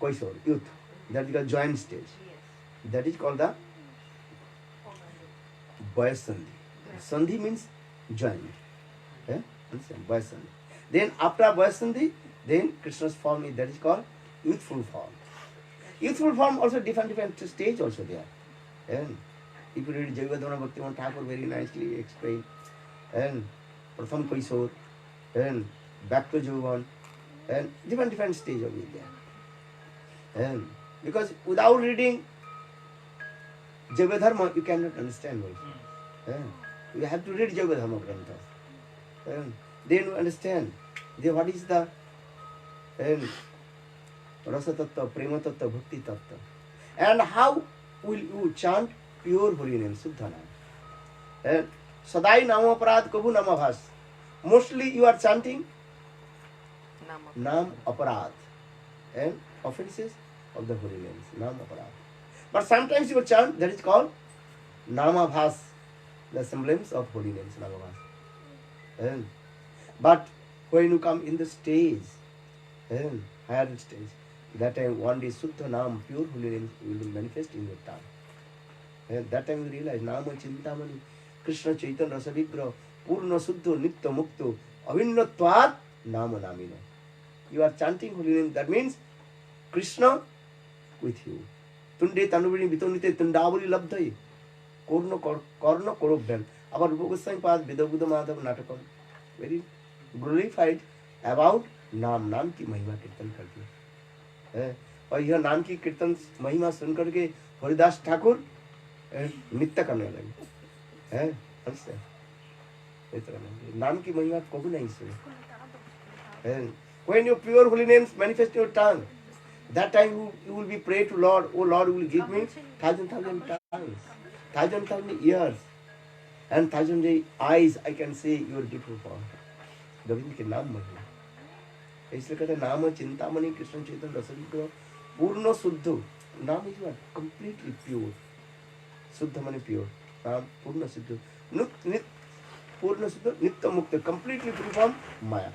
कैशोर, youth. That is the joint stage. That is called the Vayasandhi. Sandhi means joint. Vayasandhi. Then after Vayasandhi, then Krishna's form is, that is called youthful form. Youthful form also different stage also there. And if you read Jayavadana Bhaktivinoda Thakur very nicely explained, and Pratham Kaishor, and back to Jaivan, and different stage of it there. And Because without reading Jaiva Dharma, you cannot understand also. You have to read Jaiva Dharma Granthas. Then you understand what is the Rasa Tattva, Prema Tattva, Bhakti Tattva. And how will you chant pure holy name, Suddha Nam? Sadai Nama Aparad Kabhu Nama Bhas. Mostly you are chanting Nam Aparad and offenses of the holy names, Nam Aparad. But sometimes you chant that is called Nama Bhas, the semblance of holy names, Nama Bhas. But when you come in the stage, higher stage, that time one day Suddha Nam, pure holy names will manifest in your tongue. And that time you realize Nama Chintamani, Krishna Chaitanya Rasa Vigraha, Purna Suddho Nitya Mukto, Avinnatvat Nama Namino. You are chanting holy name, that means Krishna with you. Tunde Tanubini Vitonite Tundavali Labdhai, Korno Korobhan. Our Bogosai Path, Vidabuddha Madhav Natakam, very glorified about नाम की महिमा कीर्तन करती है और यह नाम की कीर्तन महिमा सुन करके हरिदास ठाकुर नित्य करने लगे हैं। नाम की महिमा कभी नहीं सुने। When your pure holy names manifest in your tongue, that time you will be pray to Lord, oh Lord, you will give me thousand tongues, thousand ears, and thousand eyes. I can see your beautiful form. Govind के नाम महिमा, इसलिए कहते हैं नाम चिंतामणि कृष्ण चैतन्य रस विग्रह पूर्ण शुद्ध। नाम इज व्हाट? Completely pure. शुद्ध माने प्योर, नाम पूर्ण शुद्ध, पूर्ण शुद्ध, नित्य मुक्त, कंप्लीटली फ्री फ्रॉम माया।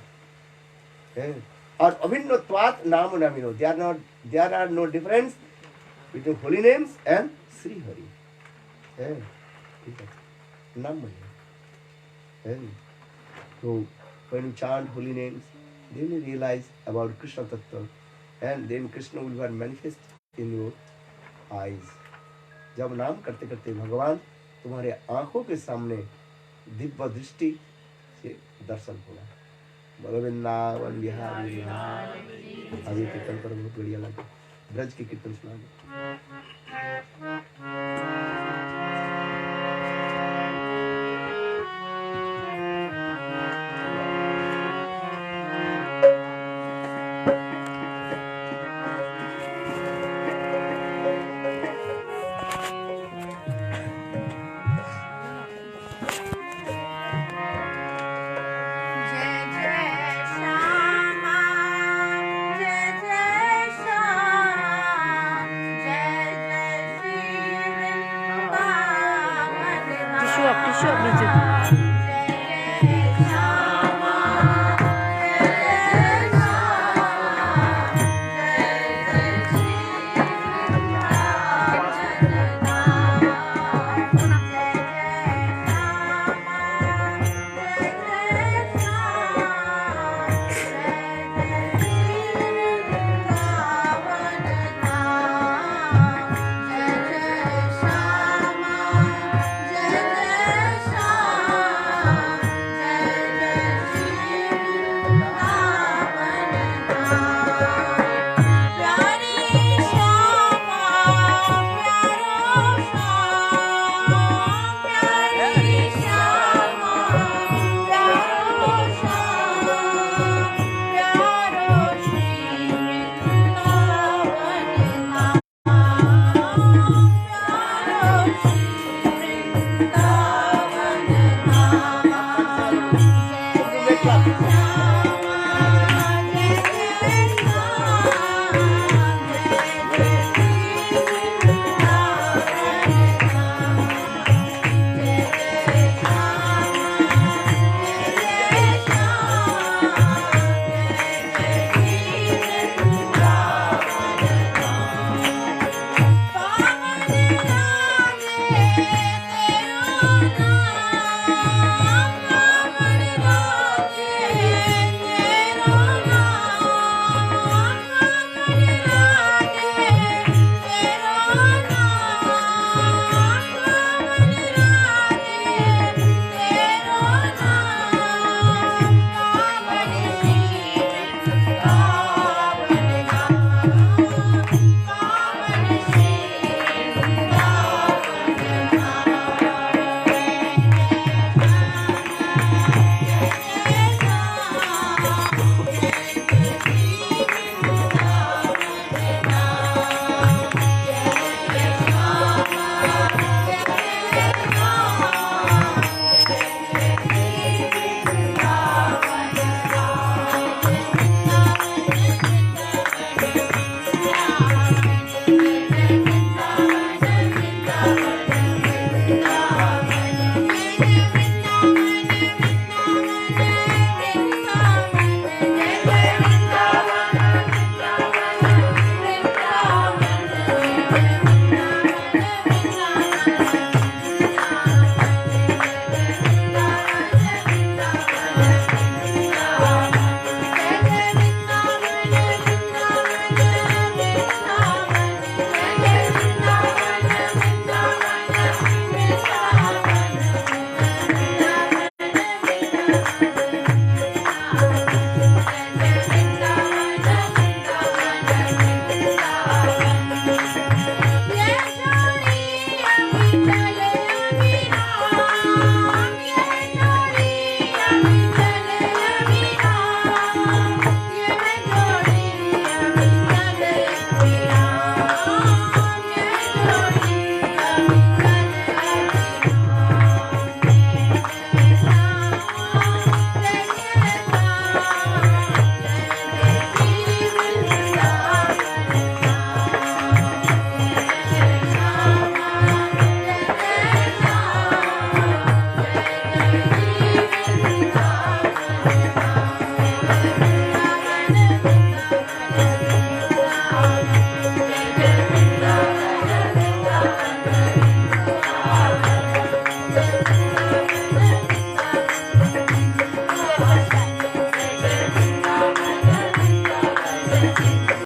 और अभिन्नत्वात् नाम नामिनो, there are no difference between holy names and Shri Hari. नाम महिमा। So when you chant holy names, then you realize about Krishna Tattva, and then Krishna will manifest in your eyes. जब नाम करते करते भगवान तुम्हारे आंखों के सामने दिव्य दृष्टि से दर्शन होगा। वृंदावन बिहारी, आगे कीर्तन करो, बहुत बढ़िया लगे। ब्रज की कीर्तन सुना दो।